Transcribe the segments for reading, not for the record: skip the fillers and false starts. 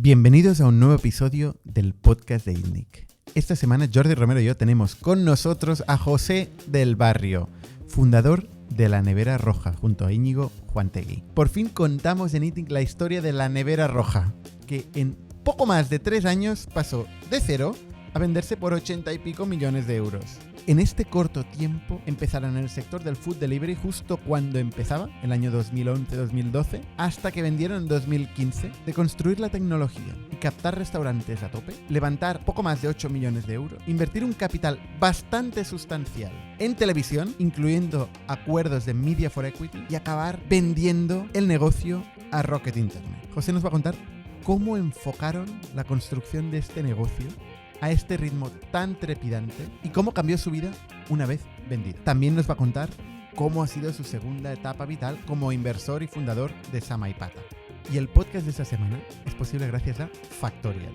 Bienvenidos a un nuevo episodio del podcast de ITNIC. Esta semana Jordi Romero y yo tenemos con nosotros a José del Barrio, fundador de La Nevera Roja, junto a Íñigo Juantegui. Por fin contamos en ITNIC la historia de La Nevera Roja, que en poco más de 3 años pasó de cero a venderse por 80 y pico millones de euros. En este corto tiempo empezaron en el sector del food delivery justo cuando empezaba, el año 2011-2012, hasta que vendieron en 2015, de construir la tecnología y captar restaurantes a tope, levantar poco más de 8 millones de euros, invertir un capital bastante sustancial en televisión, incluyendo acuerdos de Media for Equity, y acabar vendiendo el negocio a Rocket Internet. José nos va a contar cómo enfocaron la construcción de este negocio a este ritmo tan trepidante y cómo cambió su vida una vez vendida. También nos va a contar cómo ha sido su segunda etapa vital como inversor y fundador de Samaipata. Y el podcast de esta semana es posible gracias a Factorial.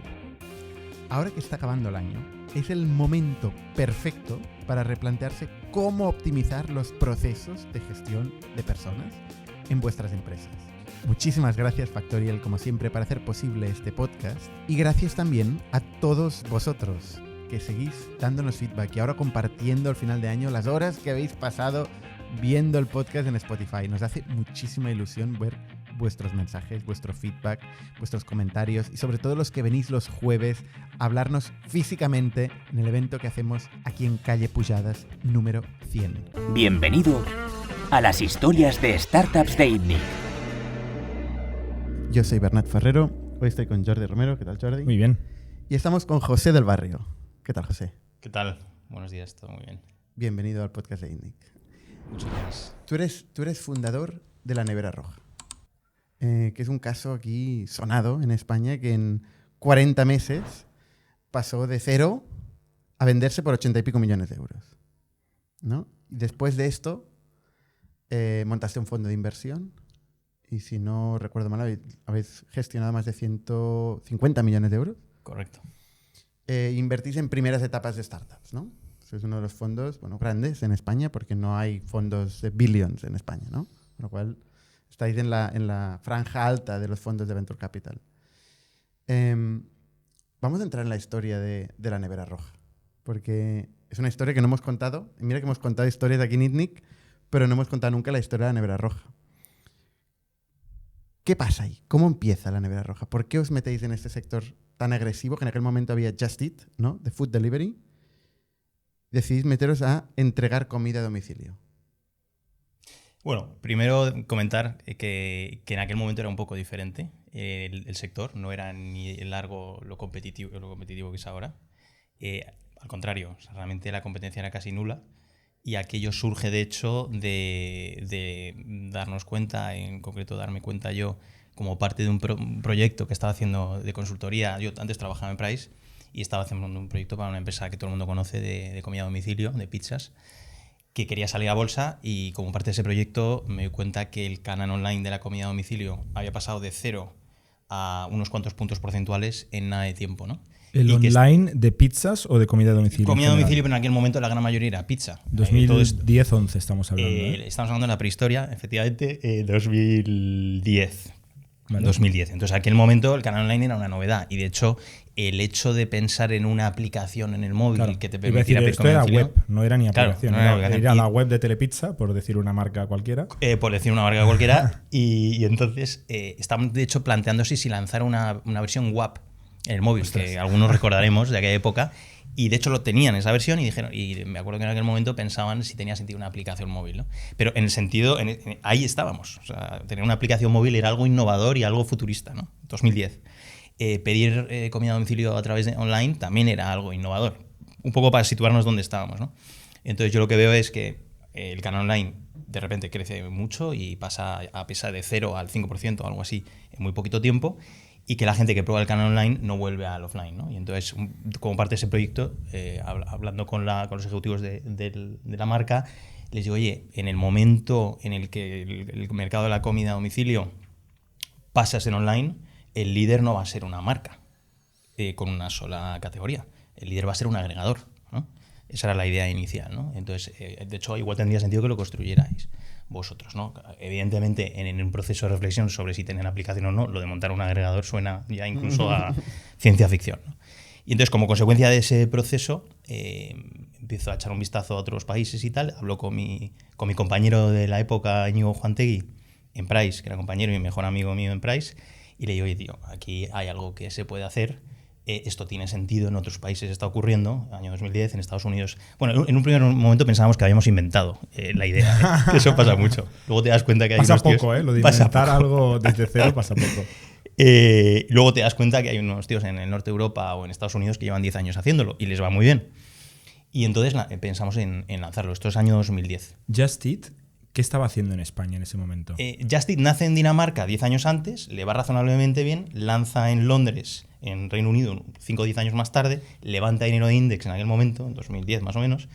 Ahora que está acabando el año, es el momento perfecto para replantearse cómo optimizar los procesos de gestión de personas en vuestras empresas. Muchísimas gracias Factorial, como siempre, para hacer posible este podcast. Y gracias también a todos vosotros que seguís dándonos feedback y ahora compartiendo al final de año las horas que habéis pasado viendo el podcast en Spotify. Nos hace muchísima ilusión ver vuestros mensajes, vuestro feedback, vuestros comentarios y sobre todo los que venís los jueves a hablarnos físicamente en el evento que hacemos aquí en Calle Pujadas número 100. Bienvenido a las historias de startups de ITNIC. Yo soy Bernat Ferrero, hoy estoy con Jordi Romero. ¿Qué tal, Jordi? Muy bien. Y estamos con José del Barrio. ¿Qué tal, José? ¿Qué tal? Buenos días, todo muy bien. Bienvenido al podcast de ITNIC. Muchas gracias. Tú eres fundador de La Nevera Roja, que es un caso aquí sonado en España que en 40 meses pasó de cero a venderse por 80 y pico millones de euros, ¿no? Y después de esto montaste un fondo de inversión. Y si no recuerdo mal, habéis gestionado más de 150 millones de euros. Correcto. Invertís en primeras etapas de startups, ¿no? Eso es uno de los fondos grandes en España, porque no hay fondos de billions en España, ¿no? Con lo cual, estáis en la franja alta de los fondos de Venture Capital. Vamos a entrar en la historia de La Nevera Roja, porque es una historia que no hemos contado. Mira que hemos contado historias aquí en ITNIC, pero no hemos contado nunca la historia de La Nevera Roja. ¿Qué pasa ahí? ¿Cómo empieza La Nevera Roja? ¿Por qué os metéis en este sector tan agresivo, que en aquel momento había Just Eat, ¿no? De food delivery? Decidís meteros a entregar comida a domicilio. Bueno, primero comentar que en aquel momento era un poco diferente el sector, no era ni largo lo competitivo que es ahora. Al contrario, o sea, realmente la competencia era casi nula. Y aquello surge, de hecho, de darnos cuenta, en concreto darme cuenta yo, como parte de un proyecto que estaba haciendo de consultoría. Yo antes trabajaba en Price y estaba haciendo un proyecto para una empresa que todo el mundo conoce de comida a domicilio, de pizzas, que quería salir a bolsa, y como parte de ese proyecto me di cuenta que el canal online de la comida a domicilio había pasado de 0 a unos cuantos puntos porcentuales en nada de tiempo, ¿no? ¿El online de pizzas o de comida a domicilio? Comida a domicilio, pero en aquel momento la gran mayoría era pizza. 2010-11 estamos hablando. Estamos hablando de la prehistoria, efectivamente, 2010. Vale. 2010. Entonces, en aquel momento el canal online era una novedad. Y de hecho, el hecho de pensar en una aplicación en el móvil, claro, que te permitiera pedir comida a domicilio. Esto era web, no era ni aplicación. Claro, era la web de Telepizza, por decir una marca cualquiera. Por decir una marca cualquiera. y entonces, estamos de hecho planteando si lanzar una versión WAP en el móvil, ostras, que algunos recordaremos de aquella época, y de hecho lo tenían esa versión, y dijeron, y me acuerdo que en aquel momento pensaban si tenía sentido una aplicación móvil, ¿no? Pero en el sentido, ahí estábamos, o sea, tener una aplicación móvil era algo innovador y algo futurista, ¿no? 2010. Pedir comida a domicilio a través de online también era algo innovador, un poco para situarnos donde estábamos, ¿no? Entonces yo lo que veo es que el canal online de repente crece mucho y pasa a pesar de 0 al 5% o algo así en muy poquito tiempo, y que la gente que prueba el canal online no vuelve al offline, ¿no? Y entonces, como parte de ese proyecto, hablando con los ejecutivos de la marca, les digo, oye, en el momento en el que el mercado de la comida a domicilio pasa a ser online, el líder no va a ser una marca con una sola categoría. El líder va a ser un agregador, ¿no? Esa era la idea inicial, ¿no? Entonces, de hecho, igual tendría sentido que lo construyerais. vosotros, ¿no? Evidentemente, en un proceso de reflexión sobre si tener aplicación o no, lo de montar un agregador suena ya incluso a ciencia ficción, ¿no? Y entonces, como consecuencia de ese proceso, empiezo a echar un vistazo a otros países y tal. Hablo con mi compañero de la época, Íñigo Juantegui, en Price, que era compañero y mejor amigo mío en Price, y le digo, oye, tío, aquí hay algo que se puede hacer. Esto tiene sentido, en otros países está ocurriendo, año 2010, en Estados Unidos. Bueno, en un primer momento pensábamos que habíamos inventado la idea, que eso pasa mucho. Luego te das cuenta que hay pasa unos tíos, poco, lo de inventar algo desde cero pasa poco. Luego te das cuenta que hay unos tíos en el norte de Europa o en Estados Unidos que llevan 10 años haciéndolo y les va muy bien. Y entonces pensamos en lanzarlo. Esto es año 2010. Just Eat, ¿qué estaba haciendo en España en ese momento? Just Eat nace en Dinamarca 10 años antes, le va razonablemente bien, lanza en Londres, en Reino Unido, 5 o 10 años más tarde, levanta dinero de Index en aquel momento, en 2010 más o menos,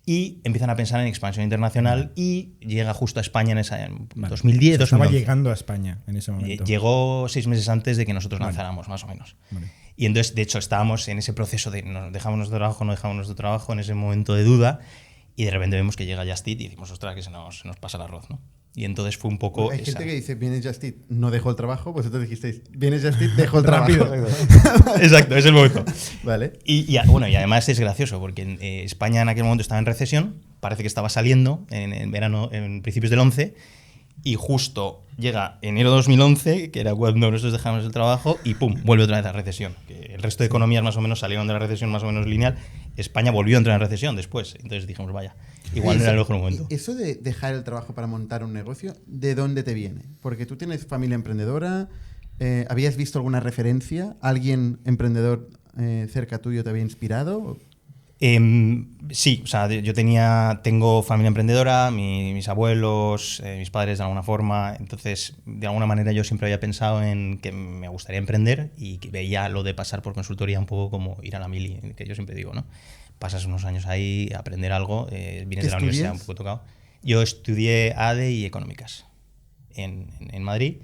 y empiezan a pensar en expansión internacional y llega justo a España en 2010, 2011. Estaba llegando a España en ese momento. Llegó 6 meses antes de que nosotros lanzáramos, más o menos. Vale. Y entonces, de hecho, estábamos en ese proceso de ¿nos dejamos nuestro trabajo, no dejamos nuestro trabajo?, en ese momento de duda, y de repente vemos que llega Just Eat y decimos, ostras, que se nos pasa el arroz, ¿no? Y entonces fue un poco... Hay gente que dice, viene Just Eat, no dejo el trabajo, vosotros dijisteis, viene Just Eat, dejo el trabajo. Exacto, es el momento. Vale. Y además es gracioso, porque en España en aquel momento estaba en recesión, parece que estaba saliendo en verano, en principios del 11, y justo llega enero de 2011, que era cuando nosotros dejamos el trabajo, y ¡pum!, vuelve otra vez a la recesión. Que el resto de economías más o menos salieron de la recesión más o menos lineal. España volvió a entrar en recesión después. Entonces dijimos, vaya, igual no era el mejor momento. Eso de dejar el trabajo para montar un negocio, ¿de dónde te viene? Porque tú tienes familia emprendedora, ¿habías visto alguna referencia? ¿Alguien emprendedor cerca tuyo te había inspirado? Sí, o sea, yo tengo familia emprendedora, mis abuelos, mis padres de alguna forma, entonces de alguna manera yo siempre había pensado en que me gustaría emprender y que veía lo de pasar por consultoría un poco como ir a la mili, que yo siempre digo, ¿no? Pasas unos años ahí a aprender algo, vienes de la universidad un poco tocado. Yo estudié ADE y Económicas en Madrid.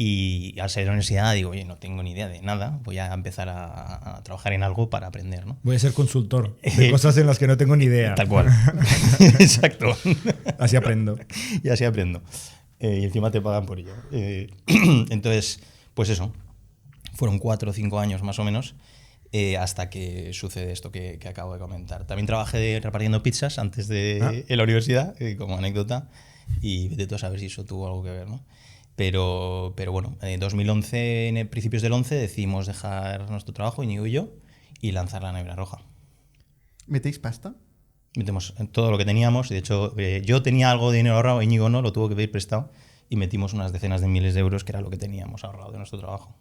Y al salir de la universidad digo, oye, no tengo ni idea de nada, voy a empezar a trabajar en algo para aprender, ¿no? Voy a ser consultor de cosas en las que no tengo ni idea. Tal cual. Exacto. Así aprendo. Y así aprendo. Y encima te pagan por ello. Entonces, pues eso. Fueron 4 o 5 años más o menos hasta que sucede esto que acabo de comentar. También trabajé repartiendo pizzas antes de en la universidad, como anécdota, y vete tú a saber si eso tuvo algo que ver, ¿no? Pero bueno, en 2011, en principios del 11, decidimos dejar nuestro trabajo, Íñigo y yo, y lanzar la Nevera Roja. ¿Metéis pasta? Metemos todo lo que teníamos. De hecho, yo tenía algo de dinero ahorrado, Íñigo no, lo tuvo que pedir prestado, y metimos unas decenas de miles de euros, que era lo que teníamos ahorrado de nuestro trabajo.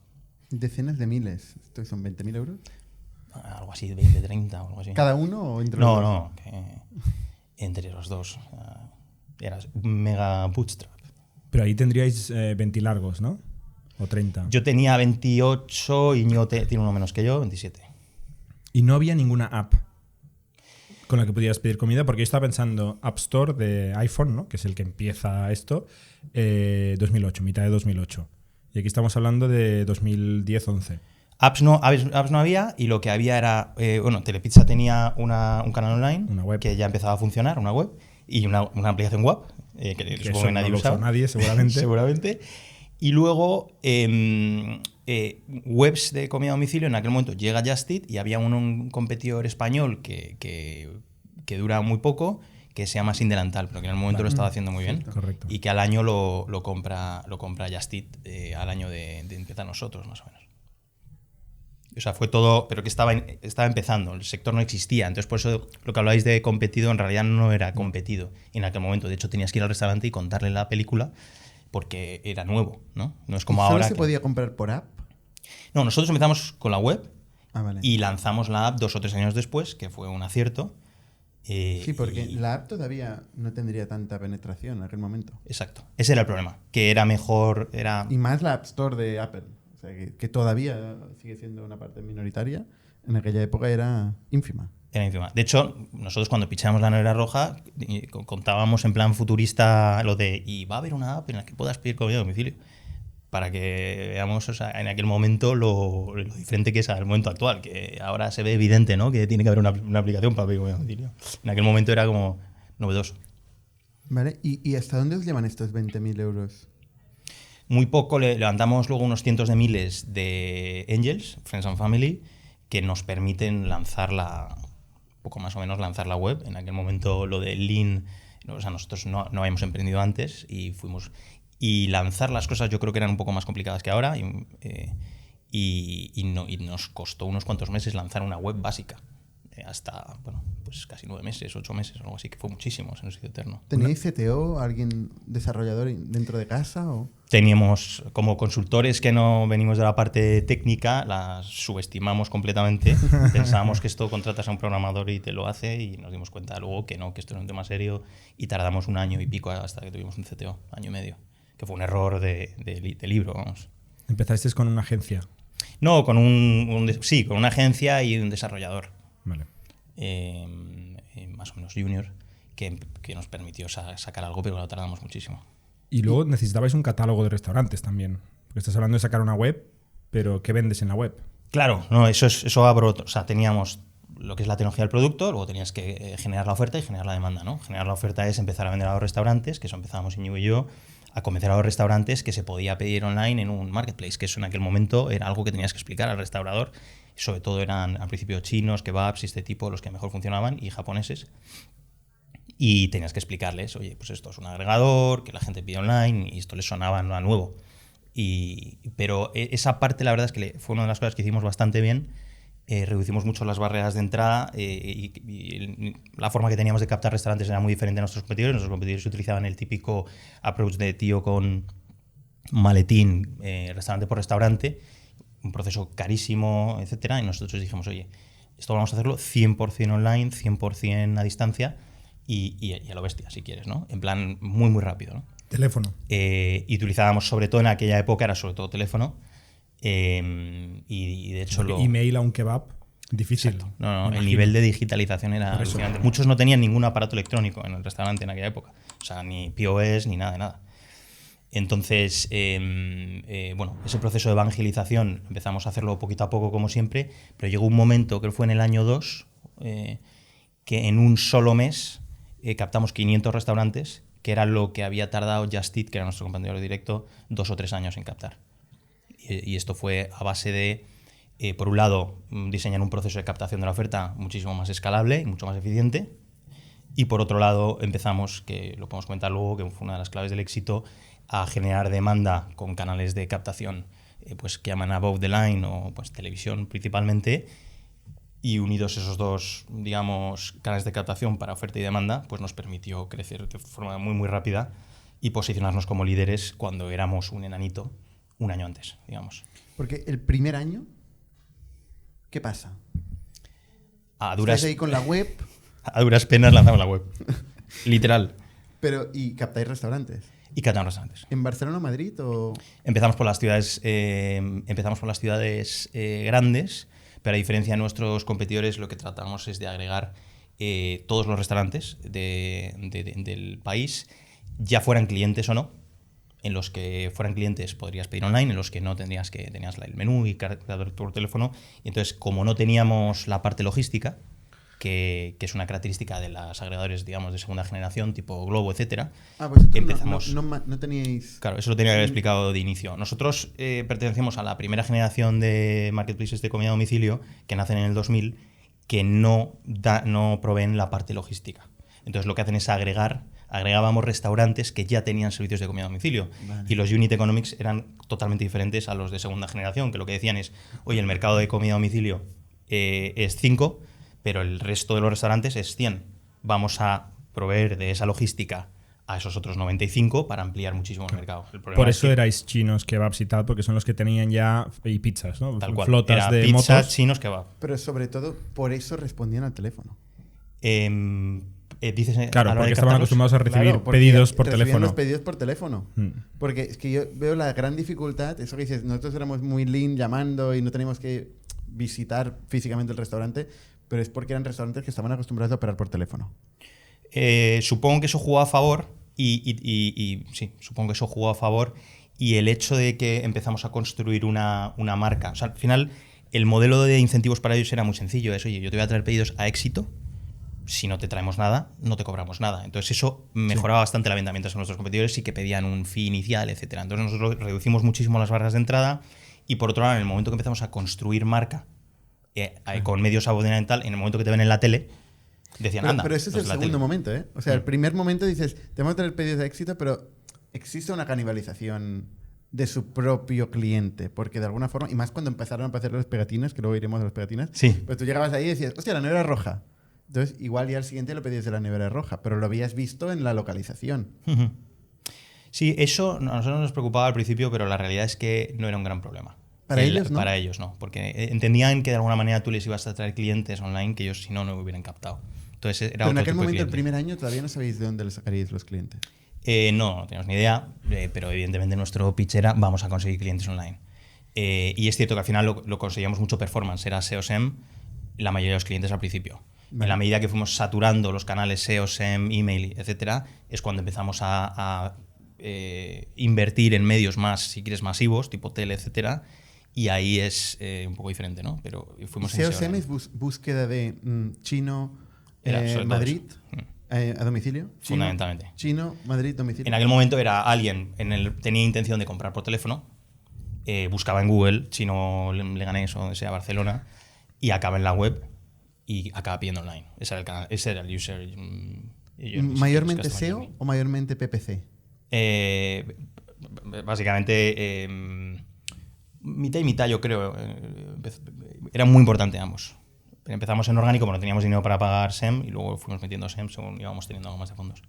Decenas de miles. ¿Esto son 20.000 euros? Algo así, 20, 30 o algo así. ¿Cada uno o entre los dos? No, entre los dos. Era un mega bootstrap. Pero ahí tendríais 20 largos, ¿no? O 30. Yo tenía 28, Íñigo tiene uno menos que yo, 27. Y no había ninguna app con la que pudieras pedir comida, porque yo estaba pensando App Store de iPhone, ¿no? Que es el que empieza esto, 2008, mitad de 2008. Y aquí estamos hablando de 2010-11. Apps no había, y lo que había era, Telepizza tenía un canal online, una web que ya empezaba a funcionar, una web, y una aplicación web, que supongo que nadie usaba. Nadie, seguramente. Seguramente. Y luego, webs de comida a domicilio, en aquel momento llega Just Eat, y había un competidor español que dura muy poco, que se llama Sin Delantal, pero que en el momento lo estaba haciendo muy bien. Correcto. Y que al año lo compra Just Eat, al año de empezar nosotros, más o menos. O sea, fue todo, pero que estaba empezando, el sector no existía. Entonces, por eso lo que hablabais de competido, en realidad no era competido en aquel momento. De hecho, tenías que ir al restaurante y contarle la película porque era nuevo, ¿no? No es como ahora. ¿Solo se podía comprar por app? No, nosotros empezamos con la web vale. Y lanzamos la app 2 o 3 años después, que fue un acierto. Sí, porque la app todavía no tendría tanta penetración en aquel momento. Exacto. Ese era el problema, que era mejor. Y más la App Store de Apple. O sea, que todavía sigue siendo una parte minoritaria, en aquella época era ínfima. Era ínfima. De hecho, nosotros cuando pichamos la Nevera Roja contábamos en plan futurista lo de y va a haber una app en la que puedas pedir comida a domicilio. Para que veamos, o sea, en aquel momento lo diferente que es al momento actual, que ahora se ve evidente, ¿no? Que tiene que haber una aplicación para pedir comida a domicilio. En aquel momento era como novedoso. ¿Vale? ¿Y hasta dónde os llevan estos 20.000 euros? Muy poco, levantamos luego unos cientos de miles de angels, friends and family, que nos permiten poco más o menos lanzar la web. En aquel momento lo de Lean, o sea, nosotros no habíamos emprendido antes y lanzar las cosas yo creo que eran un poco más complicadas que ahora y nos costó unos cuantos meses lanzar una web básica. Hasta, bueno, pues casi 9 meses, 8 meses, algo así, que fue muchísimo, se nos hizo eterno. ¿Teníais CTO, alguien desarrollador dentro de casa? ¿O? Teníamos como consultores que no venimos de la parte técnica, las subestimamos completamente. Pensábamos que esto contratas a un programador y te lo hace y nos dimos cuenta luego que no, que esto era un tema serio y tardamos 1 año y pico hasta que tuvimos un CTO, 1 año y medio, que fue un error de libro, vamos. ¿Empezasteis con una agencia? No, con con una agencia y un desarrollador. Vale. Más o menos junior, que nos permitió sacar algo, pero lo tardamos muchísimo. Y luego necesitabais un catálogo de restaurantes también. Porque estás hablando de sacar una web, pero ¿qué vendes en la web? Claro, no, eso abro. O sea, teníamos lo que es la tecnología del producto, luego tenías que generar la oferta y generar la demanda, ¿no? Generar la oferta es empezar a vender a los restaurantes, que eso empezábamos Íñigo y yo, a convencer a los restaurantes que se podía pedir online en un marketplace, que eso en aquel momento era algo que tenías que explicar al restaurador. Sobre todo eran al principio chinos, kebabs y este tipo los que mejor funcionaban y japoneses. Y tenías que explicarles, oye, pues esto es un agregador, que la gente pide online y esto les sonaba a nuevo. Pero esa parte la verdad es que fue una de las cosas que hicimos bastante bien. Reducimos mucho las barreras de entrada y la forma que teníamos de captar restaurantes era muy diferente a nuestros competidores. Nuestros competidores utilizaban el típico approach de tío con maletín, restaurante por restaurante, un proceso carísimo, etcétera, y nosotros dijimos, oye, esto vamos a hacerlo 100% online, 100% a distancia y a lo bestia, si quieres, ¿no? En plan, muy, muy rápido, ¿no? Teléfono. Y utilizábamos, sobre todo en aquella época, era sobre todo teléfono. Y de hecho Email a un kebab, difícil. Exacto. No, el nivel de digitalización era alucinante. Muchos no tenían ningún aparato electrónico en el restaurante en aquella época. O sea, ni POS, ni nada de nada. Entonces, bueno, ese proceso de evangelización empezamos a hacerlo poquito a poco, como siempre, pero llegó un momento, creo que fue en el año 2, que en un solo mes captamos 500 restaurantes, que era lo que había tardado Just Eat, que era nuestro compañero directo, 2 o 3 años en captar. Y esto fue a base de, por un lado, diseñar un proceso de captación de la oferta muchísimo más escalable y mucho más eficiente, y por otro lado empezamos, que lo podemos comentar luego, que fue una de las claves del éxito, a generar demanda con canales de captación pues que llaman above the line o pues televisión principalmente, y unidos esos dos, digamos, canales de captación para oferta y demanda, pues nos permitió crecer de forma muy muy rápida y posicionarnos como líderes cuando éramos un enanito 1 año antes, digamos. Porque el primer año, ¿qué pasa? ¿Estáis ahí con la web? A duras penas lanzamos la web. Literal. Pero, ¿y captáis restaurantes? Y captamos restaurantes. ¿En Barcelona o Madrid? O... Empezamos por las ciudades, grandes, pero a diferencia de nuestros competidores, lo que tratamos es de agregar todos los restaurantes del país, ya fueran clientes o no. En los que fueran clientes podrías pedir online, en los que no tenías el menú y cargar por teléfono. Y entonces, como no teníamos la parte logística, que es una característica de los agregadores, digamos, de segunda generación, tipo Globo, etcétera. Pues empezamos. No teníais. Claro, eso lo tenía que haber explicado de inicio. Nosotros pertenecemos a la primera generación de marketplaces de comida a domicilio, que nacen en el 2000, que no proveen la parte logística. Entonces, lo que hacen es agregábamos restaurantes que ya tenían servicios de comida a domicilio. Vale. Y los unit economics eran totalmente diferentes a los de segunda generación, que lo que decían es, oye, el mercado de comida a domicilio es 5, pero el resto de los restaurantes es 100. Vamos a proveer de esa logística a esos otros 95 para ampliar muchísimo el mercado. Por eso erais chinos, kebabs y tal, porque son los que tenían ya y pizzas, ¿no? Tal cual. Flotas era de pizza, motos. chinos, kebab. Pero sobre todo, por eso respondían al teléfono. Claro, porque estaban acostumbrados a recibir pedidos por teléfono. Los pedidos por teléfono. Porque es que yo veo la gran dificultad, eso que dices, nosotros éramos muy lean llamando y no teníamos que visitar físicamente el restaurante, pero es porque eran restaurantes que estaban acostumbrados a operar por teléfono. Supongo que eso jugó a favor sí, supongo que eso jugó a favor, y el hecho de que empezamos a construir una marca. O sea, al final, el modelo de incentivos para ellos era muy sencillo. Es, oye, yo te voy a traer pedidos a éxito, si no te traemos nada, no te cobramos nada. Entonces eso mejoraba bastante la venta, mientras que nuestros competidores sí que pedían un fee inicial, etcétera. Entonces nosotros reducimos muchísimo las barreras de entrada y por otro lado, en el momento que empezamos a construir marca con medios abonamental, en el momento que te ven en la tele, decían, anda. Pero ese es pues el la segundo tele. momento, ¿eh? O sea, el primer momento dices, te vamos a tener pedidos de éxito, pero existe una canibalización de su propio cliente, porque de alguna forma, y más cuando empezaron a aparecer las pegatinas, que luego iremos a las pegatinas, Sí. pues tú llegabas ahí y decías, hostia, la nevera roja. Entonces, igual ya al siguiente lo pedías de la nevera roja, pero lo habías visto en la localización. Ujú. Sí, eso a nosotros nos preocupaba al principio, pero la realidad es que no era un gran problema. ¿Para ellos no? Para ellos no, porque entendían que de alguna manera tú les ibas a traer clientes online que ellos si no hubieran captado. Entonces era Pero en otro aquel tipo de momento, el cliente. primer año, todavía no sabéis de dónde le sacaríais los clientes. No teníamos ni idea, pero evidentemente nuestro pitch era vamos a conseguir clientes online. Y es cierto que al final lo conseguíamos mucho performance, era SEO SEM la mayoría de los clientes al principio. Vale. En la medida que fuimos saturando los canales SEO, SEM, email, etcétera, es cuando empezamos a invertir en medios más, si quieres, masivos, tipo tele, etcétera, y ahí es un poco diferente, ¿no? Pero fuimos en SEO SEO SEM SEM. es búsqueda de chino, Era sobre todo Madrid, eso. a domicilio. Chino, Fundamentalmente. Chino, Madrid, domicilio. En aquel momento era alguien, tenía intención de comprar por teléfono, buscaba en Google, chino Leganés o donde sea, Barcelona, y acaba en la web y acaba pidiendo online. Ese era el canal, ese era el user. ¿Mayormente Customer SEO Journey. o mayormente PPC? Básicamente mitad y mitad, yo creo. Era muy importante ambos. Empezamos en orgánico, pero no teníamos dinero para pagar SEM y luego fuimos metiendo SEM según íbamos teniendo algo más de fondos.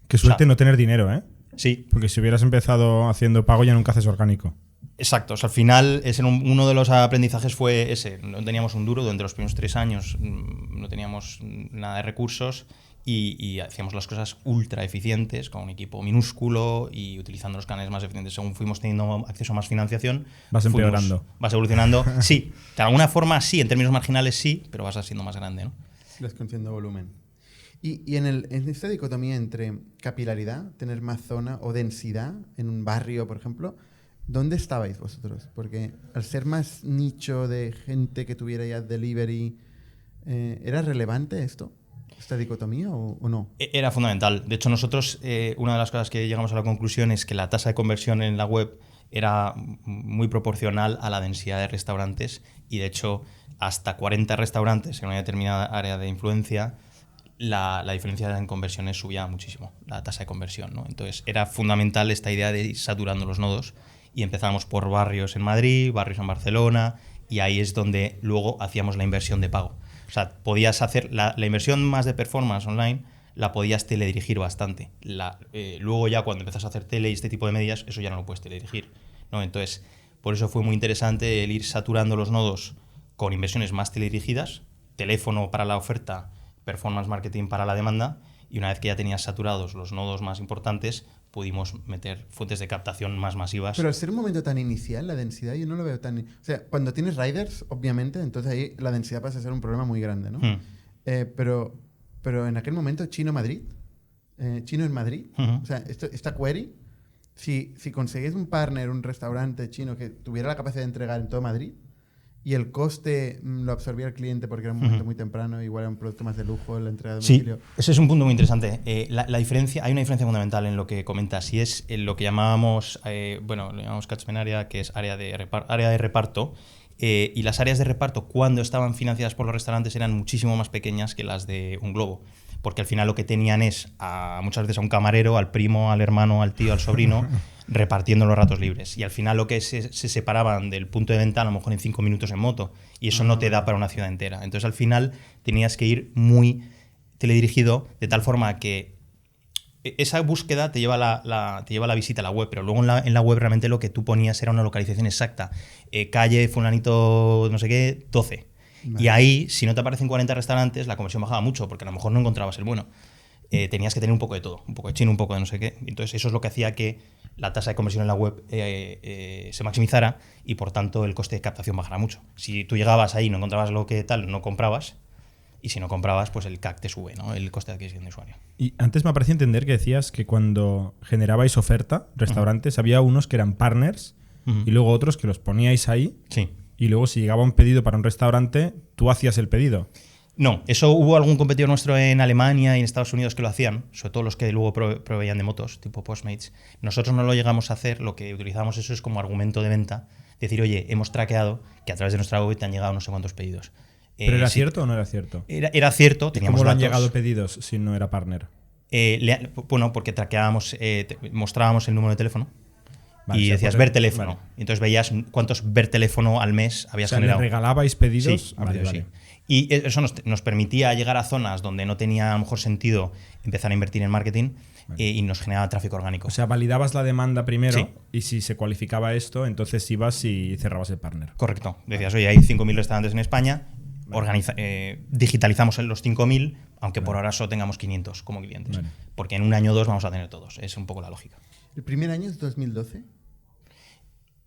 Qué suerte no tener dinero, ¿eh? Sí, Porque si hubieras empezado haciendo pago ya nunca haces orgánico. exacto. O sea, al final, uno de los aprendizajes fue ese. No teníamos un duro durante los primeros 3 años, no teníamos nada de recursos y hacíamos las cosas ultra eficientes con un equipo minúsculo y utilizando los canales más eficientes. Según fuimos teniendo acceso a más financiación, Vas empeorando. Vas evolucionando. Sí, de alguna forma sí, en términos marginales sí, pero vas siendo más grande, ¿no? Vas consiguiendo volumen. Y en esta dicotomía entre capilaridad, tener más zona o densidad en un barrio, por ejemplo, ¿dónde estabais vosotros? Porque al ser más nicho de gente que tuviera ya delivery, ¿era relevante esto? ¿Esta dicotomía o no? Era fundamental. De hecho, nosotros, una de las cosas que llegamos a la conclusión es que la tasa de conversión en la web era muy proporcional a la densidad de restaurantes y, de hecho, hasta 40 restaurantes en una determinada área de influencia, la diferencia en conversiones subía muchísimo, la tasa de conversión, ¿no? Entonces, era fundamental esta idea de ir saturando los nodos y empezamos por barrios en Madrid, barrios en Barcelona y ahí es donde luego hacíamos la inversión de pago. O sea, podías hacer la inversión más de performance online, la podías teledirigir bastante. Luego ya cuando empiezas a hacer tele y este tipo de medidas, eso ya no lo puedes teledirigir, ¿no? Entonces, por eso fue muy interesante el ir saturando los nodos con inversiones más teledirigidas, teléfono para la oferta, performance marketing para la demanda, y una vez que ya tenías saturados los nodos más importantes, pudimos meter fuentes de captación más masivas. Pero al ser un momento tan inicial, la densidad yo no lo veo tan... O sea, cuando tienes riders, obviamente, entonces ahí la densidad pasa a ser un problema muy grande, ¿no? Pero en aquel momento, Chino-Madrid, Chino en Madrid, o sea, esta query, si conseguís un partner, un restaurante chino que tuviera la capacidad de entregar en todo Madrid, y el coste lo absorbía el cliente porque era un momento muy temprano, igual era un producto más de lujo, la entrega de domicilio. Sí, ese es un punto muy interesante. La diferencia, hay una diferencia fundamental en lo que comentas y es en lo que llamábamos, lo llamamos catchment area, que es área de reparto. Y las áreas de reparto, cuando estaban financiadas por los restaurantes, eran muchísimo más pequeñas que las de un globo. Porque al final lo que tenían es muchas veces a un camarero, al primo, al hermano, al tío, al sobrino, repartiendo los ratos libres. Y al final lo que se separaban del punto de venta a lo mejor en 5 minutos en moto. Y eso no te da para una ciudad entera. Entonces al final tenías que ir muy teledirigido de tal forma que esa búsqueda te lleva la visita a la web, pero luego en la web realmente lo que tú ponías era una localización exacta. Calle fulanito no sé qué, 12. Vale. Y ahí, si no te aparecen 40 restaurantes, la conversión bajaba mucho, porque a lo mejor no encontrabas el bueno. Tenías que tener un poco de todo, un poco de chino, un poco de no sé qué. Entonces eso es lo que hacía que la tasa de conversión en la web se maximizara y por tanto el coste de captación bajara mucho. Si tú llegabas ahí y no encontrabas lo que tal, no comprabas. Y si no comprabas, pues el CAC te sube, ¿no? El coste de adquisición de usuario. Y antes me parecía entender que decías que cuando generabais oferta, restaurantes, había unos que eran partners y luego otros que los poníais ahí. Sí. Y luego si llegaba un pedido para un restaurante, tú hacías el pedido. No, eso hubo algún competidor nuestro en Alemania y en Estados Unidos que lo hacían, sobre todo los que luego proveían de motos, tipo Postmates. Nosotros no lo llegamos a hacer, lo que utilizamos eso es como argumento de venta, decir, oye, hemos traqueado que a través de nuestra web te han llegado no sé cuántos pedidos. ¿Pero era sí, cierto o no era cierto? Era cierto, ¿Y teníamos cómo le han datos. llegado pedidos si no era partner? Bueno, porque traqueábamos, mostrábamos el número de teléfono. Vale, Y o sea, decías por- ver teléfono. vale. Y entonces veías cuántos ver teléfono al mes habías O sea, ¿le generado. regalabais pedidos? Sí, Vale, pedidos, vale. sí. Y eso nos permitía llegar a zonas donde no tenía a lo mejor sentido empezar a invertir en marketing y nos generaba tráfico orgánico. O sea, validabas la demanda primero Sí. y si se cualificaba esto, entonces ibas y cerrabas el partner. Correcto. Decías, oye, hay 5.000 restaurantes en España, digitalizamos en los 5.000, aunque por ahora solo tengamos 500 como clientes. Vale. Porque en un año o dos vamos a tener todos. Es un poco la lógica. ¿El primer año es 2012?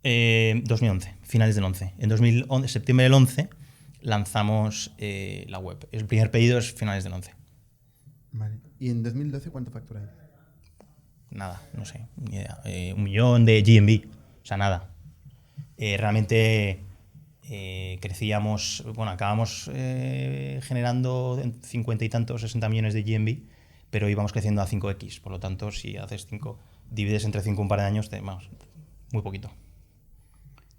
2011, finales del 11. En 2011, septiembre del 11 lanzamos la web. El primer pedido es finales del 11. Vale. ¿Y en 2012 cuánto facturáis? Nada, no sé, ni idea. 1 millón de GMV, o sea, nada. Realmente crecíamos, bueno, acabamos generando 50 y tantos, 60 millones de GMV, pero íbamos creciendo a 5x. Por lo tanto, si haces 5, divides entre 5 un par de años, vamos, muy poquito.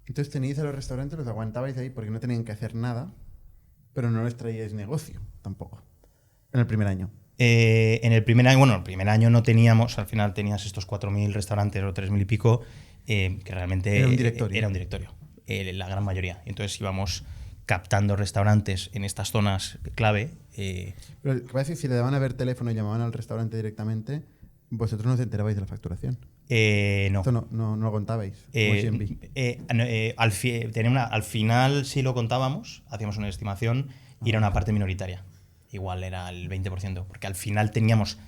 Entonces teníais a los restaurantes, los aguantabais ahí porque no tenían que hacer nada, pero no les traíais negocio tampoco. En el primer año. En el primer año, bueno, el primer año no teníamos, al final tenías estos 4.000 restaurantes o 3.000 y pico, que realmente Era un directorio. Era un directorio, la gran mayoría. Entonces íbamos captando restaurantes en estas zonas clave. Pero lo que pasa es que si le daban a ver teléfono y llamaban al restaurante directamente, vosotros no os enterabais de la facturación. No. Esto no lo contabais. como GMV. Al final sí lo contábamos, hacíamos una estimación y era una parte minoritaria. Igual era el 20%, porque al final teníamos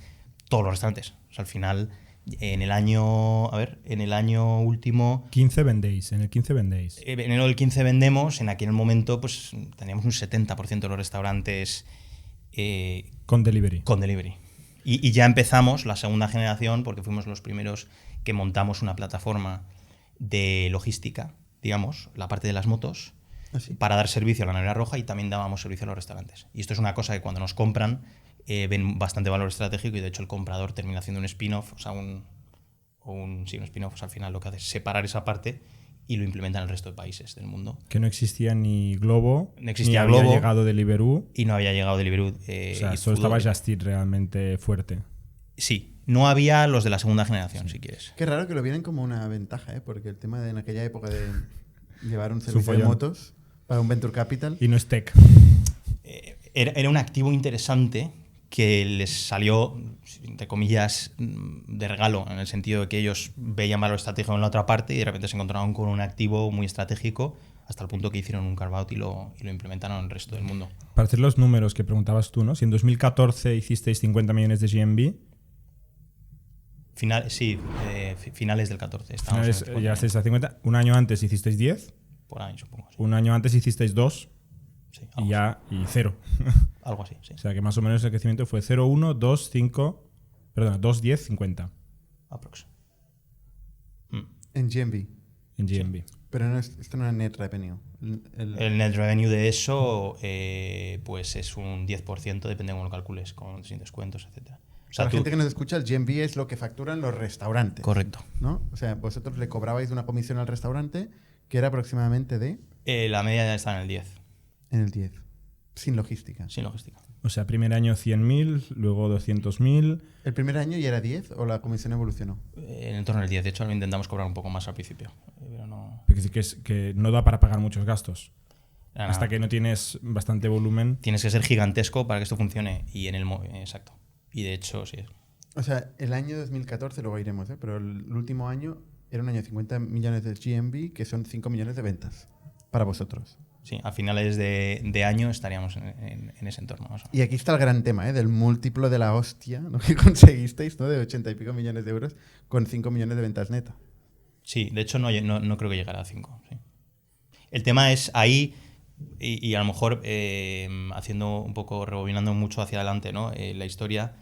todos los restaurantes. O sea, al final, en el año último, 15 vendéis, en el 15 vendéis. en enero del 15 vendemos, en aquel momento pues teníamos un 70% de los restaurantes Con delivery. con delivery. Y ya empezamos la segunda generación, porque fuimos los primeros que montamos una plataforma de logística, digamos, la parte de las motos, ¿Ah, sí? para dar servicio a la nevera roja y también dábamos servicio a los restaurantes. Y esto es una cosa que cuando nos compran ven bastante valor estratégico y de hecho el comprador termina haciendo un spin-off, o sea, un spin-off, o sea, al final lo que hace es separar esa parte y lo implementa en el resto de países del mundo. Que no existía ni Globo, No existía ni había Globo. llegado Deliveroo. Y no había llegado Deliveroo. O sea, y solo estaba Foodora. Just Eat realmente fuerte. Sí, no había los de la segunda generación, si quieres. Qué raro que lo vieran como una ventaja, porque el tema de en aquella época de llevar un servicio de follón. motos para un venture capital. Y no es tech. Era un activo interesante que les salió, entre comillas, de regalo, en el sentido de que ellos veían valor estratégico en la otra parte y de repente se encontraron con un activo muy estratégico hasta el punto que hicieron un carve-out y lo implementaron en el resto del mundo. Para hacer los números que preguntabas tú, ¿no? Si en 2014 hicisteis 50 millones de GMV, Finales del 14. estábamos en finales, 50 ya estáis a 50. Un año antes hicisteis 10, por año, supongo. Sí. un año antes hicisteis 2 Sí, y algo 0. así. Algo así, sí. O sea que más o menos el crecimiento fue 0, 1, 2, 5, perdona, 2, 10, 50 Aprox. En GMV. en GMV. Pero no esto no era net revenue. El net revenue de eso pues es un 10%, depende de cómo lo calcules, con sin descuentos, etcétera. O sea, Para la gente que nos escucha, el GMV es lo que facturan los restaurantes. Correcto. ¿No? O sea, vosotros le cobrabais una comisión al restaurante que era aproximadamente La media ya está en el 10, en el 10. Sin logística. sin logística. O sea, primer año 100.000, luego 200.000. ¿El primer año ya era 10 o la comisión evolucionó? En torno al 10. De hecho, lo intentamos cobrar un poco más al principio. Pero no. Porque sí que no da para pagar muchos gastos. Nada, Hasta que no tienes bastante volumen. Tienes que ser gigantesco para que esto funcione. Y en el exacto. Y de hecho, sí. O sea, el año 2014, luego iremos, pero el último año era un año de 50 millones de GMV, que son 5 millones de ventas para vosotros. Sí, a finales de año estaríamos en ese entorno. Más o menos. Y aquí está el gran tema, del múltiplo de la hostia, ¿no? que conseguisteis, ¿no? De 80 y pico millones de euros con 5 millones de ventas netas. Sí, de hecho no creo que llegara a 5. Sí. El tema es ahí, y a lo mejor haciendo un poco, rebobinando mucho hacia adelante, ¿no? La historia,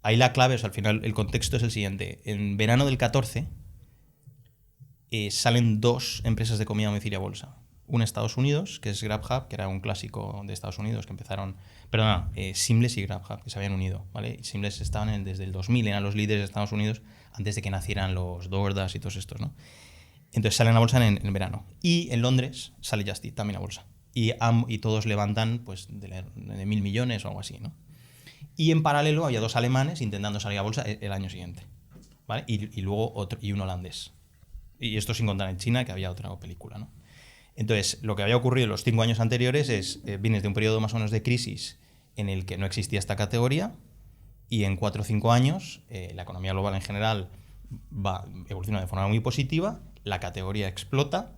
ahí la clave, o sea, al final el contexto es el siguiente. En verano del 14 salen 2 empresas de comida a domicilio a bolsa. una Estados Unidos, que es GrabHub, que era un clásico de Estados Unidos, que empezaron... Perdona, Seamless y GrabHub, que se habían unido, ¿vale? Seamless estaban desde el 2000, eran los líderes de Estados Unidos antes de que nacieran los DoorDash y todos estos, ¿no? Entonces salen a bolsa en verano. Y en Londres sale Just Eat también a bolsa. Y todos levantan pues de 1.000 millones o algo así, ¿no? Y en paralelo había 2 alemanes intentando salir a bolsa el año siguiente, ¿vale? Y luego un holandés. Y esto sin contar en China, que había otra película, ¿no? Entonces, lo que había ocurrido en los 5 años anteriores es, vienes de un periodo más o menos de crisis en el que no existía esta categoría, y en 4 o 5 años la economía global en general evoluciona de forma muy positiva, la categoría explota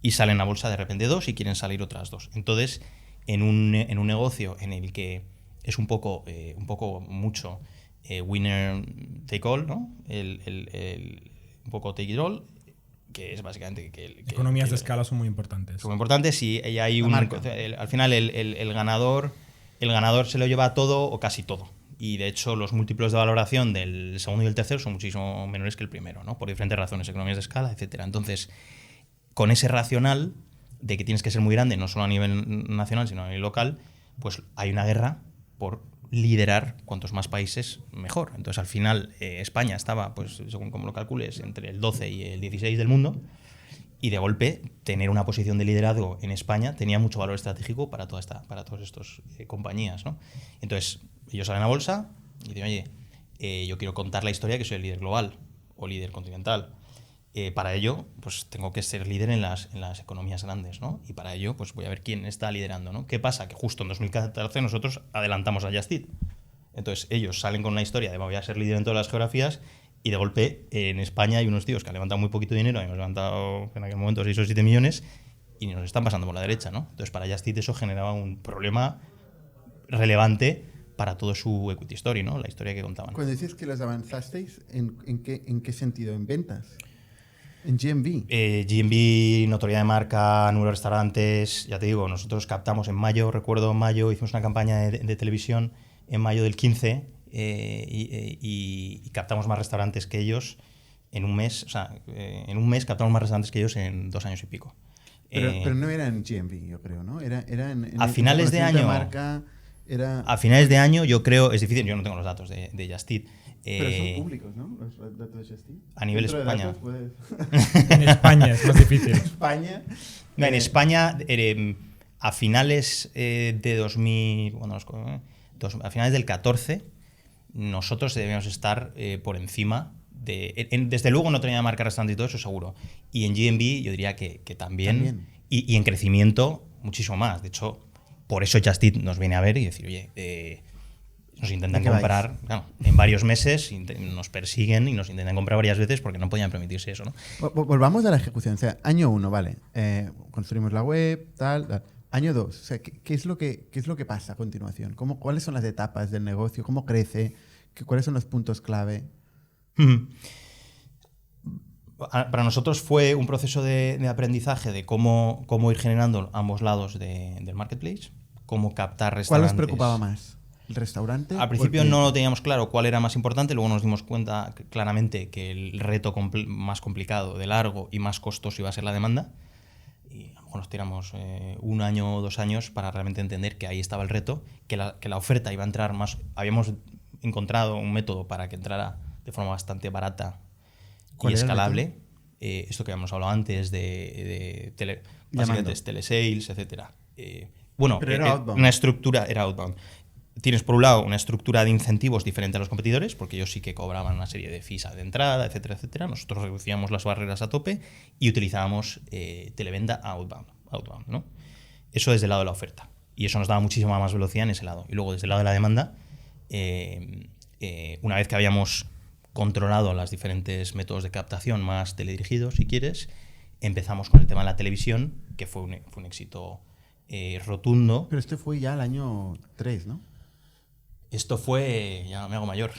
y salen a bolsa de repente 2 y quieren salir otras 2. Entonces, en un negocio en el que es un poco mucho winner take all, ¿no? Un poco take it all, que es básicamente economías de escala son muy importantes. Son muy importantes y hay al final el ganador se lo lleva todo o casi todo. Y de hecho los múltiplos de valoración del segundo y el tercero son muchísimo menores que el primero, ¿no? Por diferentes razones, economías de escala, etcétera. Entonces, con ese racional de que tienes que ser muy grande, no solo a nivel nacional, sino a nivel local, pues hay una guerra por liderar cuantos más países mejor. Entonces al final España estaba, pues según como lo calcules, entre el 12 y el 16 del mundo, y de golpe tener una posición de liderazgo en España tenía mucho valor estratégico para todas estas compañías, ¿no? Entonces ellos salen a bolsa y dicen, oye, yo quiero contar la historia que soy el líder global o líder continental. Para ello, pues tengo que ser líder en las economías grandes, ¿no? Y para ello, pues voy a ver quién está liderando, ¿no? ¿Qué pasa? Que justo en 2014 nosotros adelantamos a Just Eat. Entonces ellos salen con una historia de voy a ser líder en todas las geografías, y de golpe en España hay unos tíos que han levantado muy poquito dinero, hemos levantado en aquel momento 6 o 7 millones y nos están pasando por la derecha, ¿no? Entonces para Just Eat eso generaba un problema relevante para todo su equity story, ¿no? La historia que contaban. Cuando dices que los avanzasteis, ¿en qué sentido? ¿En ventas? ¿En GMV? GMV, notoriedad de marca, número de restaurantes. Ya te digo, nosotros captamos en mayo, recuerdo en mayo, hicimos una campaña de televisión en mayo del 15 y captamos más restaurantes que ellos en un mes. O sea, en un mes captamos más restaurantes que ellos en 2 años y pico. Pero no era en GMV, yo creo, ¿no? Era en a finales de año. A finales de año, yo creo, es difícil, yo no tengo los datos de Just Eat. Pero son públicos, ¿no? Los datos de Just Eat. A nivel España. Datos, puedes... En España es más difícil. España. No, en España, a finales de 2000, a finales del 14, nosotros debíamos estar por encima desde luego no tenía marca restaurante y todo eso seguro. Y en GMV yo diría que también. Y en crecimiento muchísimo más. De hecho, por eso Just Eat nos viene a ver y decir, oye, nos intentan comprar en varios meses, nos persiguen y nos intentan comprar varias veces porque no podían permitirse eso, ¿no? Volvamos a la ejecución. O sea, año 1, vale. Construimos la web, tal. Año 2, o sea, ¿qué es lo que pasa a continuación? ¿Cuáles son las etapas del negocio? ¿Cómo crece? ¿Cuáles son los puntos clave? Para nosotros fue un proceso de aprendizaje de cómo ir generando ambos lados del marketplace, cómo captar restaurantes. ¿Cuál os preocupaba más? ¿El restaurante? Al principio no lo teníamos claro cuál era más importante, luego nos dimos cuenta claramente que el reto más complicado, de largo y más costoso iba a ser la demanda. Y a lo mejor nos tiramos 1 año o 2 años para realmente entender que ahí estaba el reto, que la oferta iba a entrar más. Habíamos encontrado un método para que entrara de forma bastante barata y escalable. Esto que habíamos hablado antes de básicamente telesales, etc. Pero era outbound. Una estructura era outbound. Tienes por un lado una estructura de incentivos diferente a los competidores, porque ellos sí que cobraban una serie de fees de entrada, etcétera, etcétera. Nosotros reducíamos las barreras a tope y utilizábamos televenta outbound, ¿no? Eso desde el lado de la oferta. Y eso nos daba muchísima más velocidad en ese lado. Y luego desde el lado de la demanda, una vez que habíamos controlado los diferentes métodos de captación más teledirigidos, si quieres, empezamos con el tema de la televisión, que fue un éxito rotundo. Pero esto fue ya el año 3, ¿no? Esto fue, ya me hago mayor.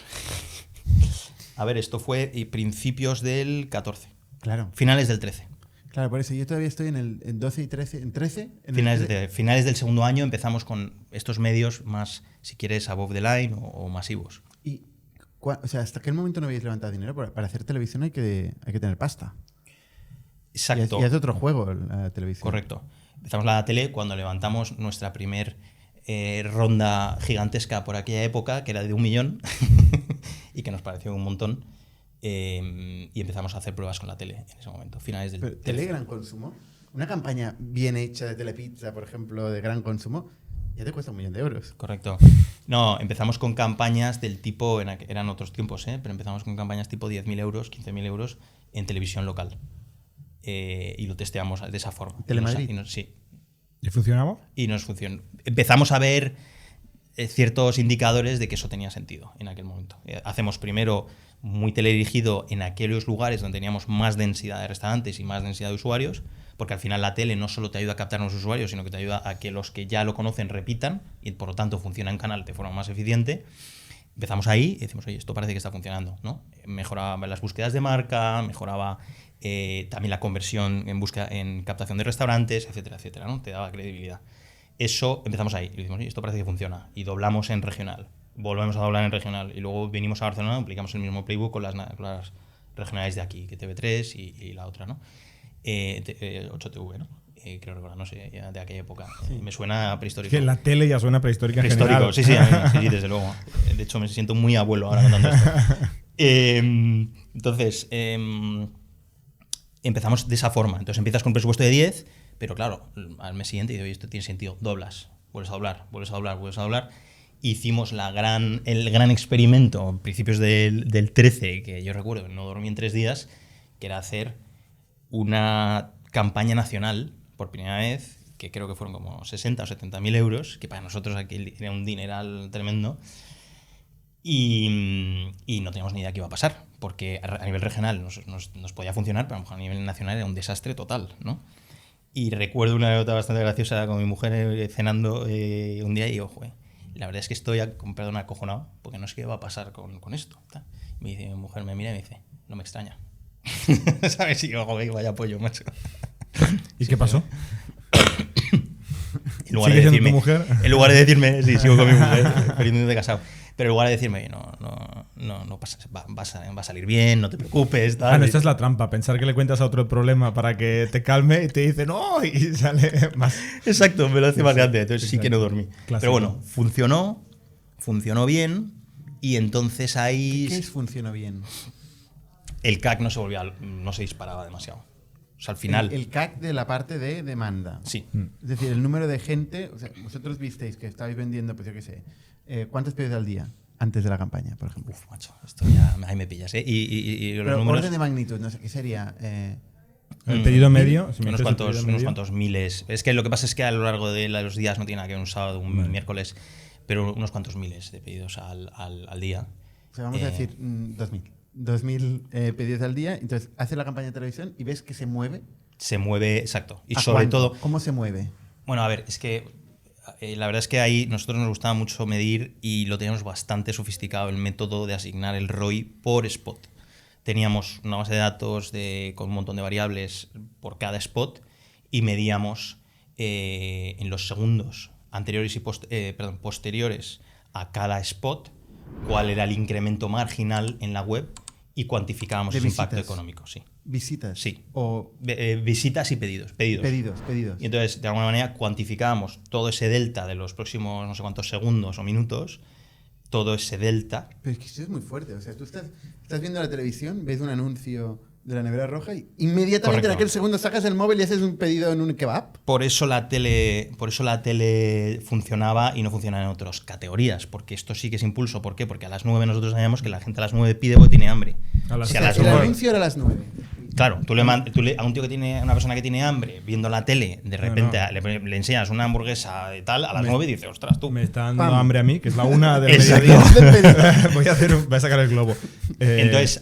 A ver, esto fue principios del 14. Claro. Finales del 13. Claro, por eso yo todavía estoy en 12 y 13. ¿En 13? Finales del segundo año empezamos con estos medios más, si quieres, above the line o masivos. Y, o sea, ¿hasta qué momento no habéis levantado dinero? Para hacer televisión hay que tener pasta. Exacto. Y es otro juego la televisión. Correcto. Empezamos la tele cuando levantamos nuestra primer ronda gigantesca por aquella época, que era de 1 millón, y que nos pareció un montón. Y empezamos a hacer pruebas con la tele en ese momento, finales del... Pero, ¿tele gran consumo? Una campaña bien hecha de Telepizza, por ejemplo, de gran consumo, ya te cuesta 1 millón de euros. Correcto. No, empezamos con campañas del tipo, eran otros tiempos, pero empezamos con campañas tipo 10.000 euros, 15.000 euros en televisión local. Y lo testeamos de esa forma. ¿Telemadrid? Sí. ¿Y funcionaba? Y nos funcionó. Empezamos a ver ciertos indicadores de que eso tenía sentido en aquel momento. Hacemos primero muy teledirigido en aquellos lugares donde teníamos más densidad de restaurantes y más densidad de usuarios, porque al final la tele no solo te ayuda a captar a los usuarios, sino que te ayuda a que los que ya lo conocen repitan y por lo tanto funciona en canal de forma más eficiente. Empezamos ahí y decimos, oye, esto parece que está funcionando, ¿no? Mejoraba las búsquedas de marca, mejoraba también la conversión en captación de restaurantes, etcétera, etcétera, ¿no? Te daba credibilidad. Eso empezamos ahí y decimos, oye, esto parece que funciona. Y doblamos en regional, volvemos a doblar en regional y luego venimos a Barcelona, aplicamos el mismo playbook con las regionales de aquí, que TV3 y la otra, ¿no? 8TV, ¿no? Creo recordar, no sé, ya de aquella época. Sí. Me suena prehistórico. Es que la tele ya suena prehistórica en prehistórico, general. Sí, desde luego. De hecho, me siento muy abuelo ahora contando esto. Entonces, empezamos de esa forma. Entonces empiezas con un presupuesto de 10, pero claro, al mes siguiente dices, oye, esto tiene sentido, doblas, vuelves a doblar. Hicimos el gran experimento a principios del 13, que yo recuerdo, no dormí en 3 días, que era hacer una campaña nacional por primera vez, que creo que fueron como 60 o 70.000 euros, que para nosotros aquí era un dineral tremendo, y no teníamos ni idea qué iba a pasar, porque a nivel regional nos podía funcionar, pero a lo mejor a nivel nacional era un desastre total, ¿no? Y recuerdo una anécdota bastante graciosa con mi mujer cenando un día y digo, joder, la verdad es que estoy, perdón, acojonado, porque no sé qué va a pasar con esto. Me dice, mi mujer me mira y me dice, no me extraña. ¿Sabes? Y yo, joder, vaya pollo, macho. ¿Y qué pasó? En lugar de decirme, sí, sigo con mi mujer, felizmente casado. Pero en lugar de decirme, no pasa, va a salir bien, no te preocupes. Tal. Esta es la trampa, pensar que le cuentas a otro el problema para que te calme y te dice no, y sale más. Exacto, me lo hace más grande, entonces sí que no dormí. Clásico. Pero bueno, funcionó bien y entonces ahí... ¿Qué funcionó bien? El CAC no se disparaba demasiado. O sea, al final... El CAC de la parte de demanda. Sí. Es decir, el número de gente... O sea, vosotros visteis que estabais vendiendo, pues yo qué sé, ¿cuántos pedidos al día antes de la campaña, por ejemplo? Uf, macho, esto ya ahí me pillas, ¿eh? Y los pero números... orden de magnitud, no sé, ¿qué sería? El pedido medio... unos cuantos miles. Es que lo que pasa es que a lo largo de los días no tiene nada que ver un sábado, un miércoles, pero unos cuantos miles de pedidos al día. O sea, vamos a decir 2.000. 2.000 pedidos al día, entonces haces la campaña de televisión y ves que se mueve. Se mueve, exacto. Y ¿A sobre cuánto? todo... ¿Cómo se mueve? Bueno, a ver, es que la verdad es que ahí nosotros nos gustaba mucho medir y lo teníamos bastante sofisticado el método de asignar el ROI por spot. Teníamos una base de datos con un montón de variables por cada spot y medíamos en los segundos anteriores y posteriores a cada spot cuál era el incremento marginal en la web y cuantificábamos ese impacto económico. Sí. ¿Visitas? Sí. O visitas y pedidos. Pedidos. Y entonces, de alguna manera, cuantificábamos todo ese delta de los próximos no sé cuántos segundos o minutos, todo ese delta. Pero es que eso es muy fuerte. O sea, tú estás viendo la televisión, ves un anuncio de la nevera roja y inmediatamente Correcto. en aquel segundo sacas el móvil y haces un pedido en un kebab. Por eso la tele funcionaba y no funciona en otras categorías, porque esto sí que es impulso. ¿Por qué? Porque a las 9 nosotros sabíamos que la gente a las 9 pide porque tiene hambre. El anuncio era a las 9. Claro, tú a un tío una persona que tiene hambre, viendo la tele, de repente le enseñas una hamburguesa de tal, a las 9 y dices, ostras, tú. Me está dando hambre a mí, que es la 1 del Exacto. mediodía. Voy a sacar el globo. Entonces,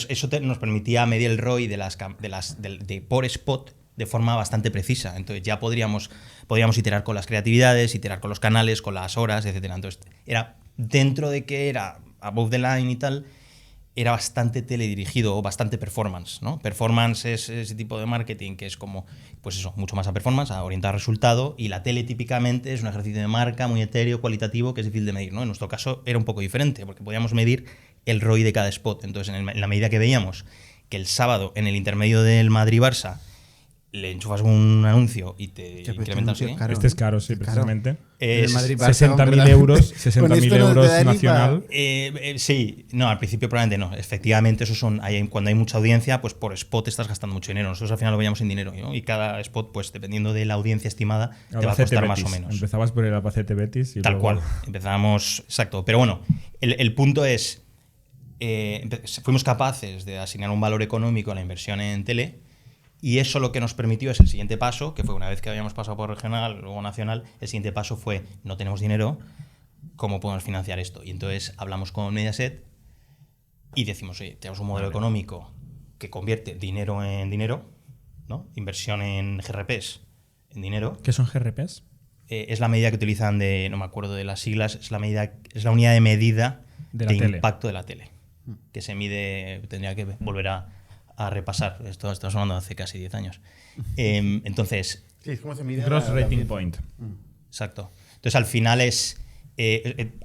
eso nos permitía medir el ROI de por spot de forma bastante precisa. Entonces, ya podríamos iterar con las creatividades, iterar con los canales, con las horas, etcétera. Entonces, era dentro de que era above the line y tal, era bastante teledirigido o bastante performance, ¿no? Performance es ese tipo de marketing que es como, pues eso, mucho más a performance, a orientar resultado, y la tele típicamente es un ejercicio de marca muy etéreo, cualitativo, que es difícil de medir, ¿no? En nuestro caso era un poco diferente, porque podíamos medir el ROI de cada spot. Entonces, en la medida que veíamos que el sábado, en el intermedio del Madrid-Barça, le enchufas un anuncio y te Ya, pero incrementas. este anuncio es caro, Este es ¿eh? caro, sí, Es caro. precisamente. El Es- Madrid-Barça, 60.000 ¿verdad? euros, Con 60.000 esto no te euros da ni pa- nacional. Sí, no, al principio probablemente no. Efectivamente, eso son cuando hay mucha audiencia, pues por spot estás gastando mucho dinero. Nosotros al final lo veíamos en dinero, ¿no? Y cada spot, pues dependiendo de la audiencia estimada, te va a Albacete costar más o Betis. menos. Empezabas por el Albacete Betis y Tal luego- cual. Empezábamos, exacto. Pero bueno, el punto es, fuimos capaces de asignar un valor económico a la inversión en tele y eso lo que nos permitió es el siguiente paso, que fue una vez que habíamos pasado por regional, luego nacional, el siguiente paso fue, no tenemos dinero, ¿cómo podemos financiar esto? Y entonces hablamos con Mediaset y decimos, oye, tenemos un modelo económico que convierte dinero en dinero, ¿no? Inversión en GRPs en dinero. ¿Qué son GRPs? Es la medida que utilizan no me acuerdo de las siglas, es la unidad de medida De la tele. impacto de la tele. Que se mide, tendría que volver a repasar, esto estamos hablando de hace casi 10 años. Entonces, Sí, es como se mide Gross la Rating audiencia. Point. exacto. Entonces al final es,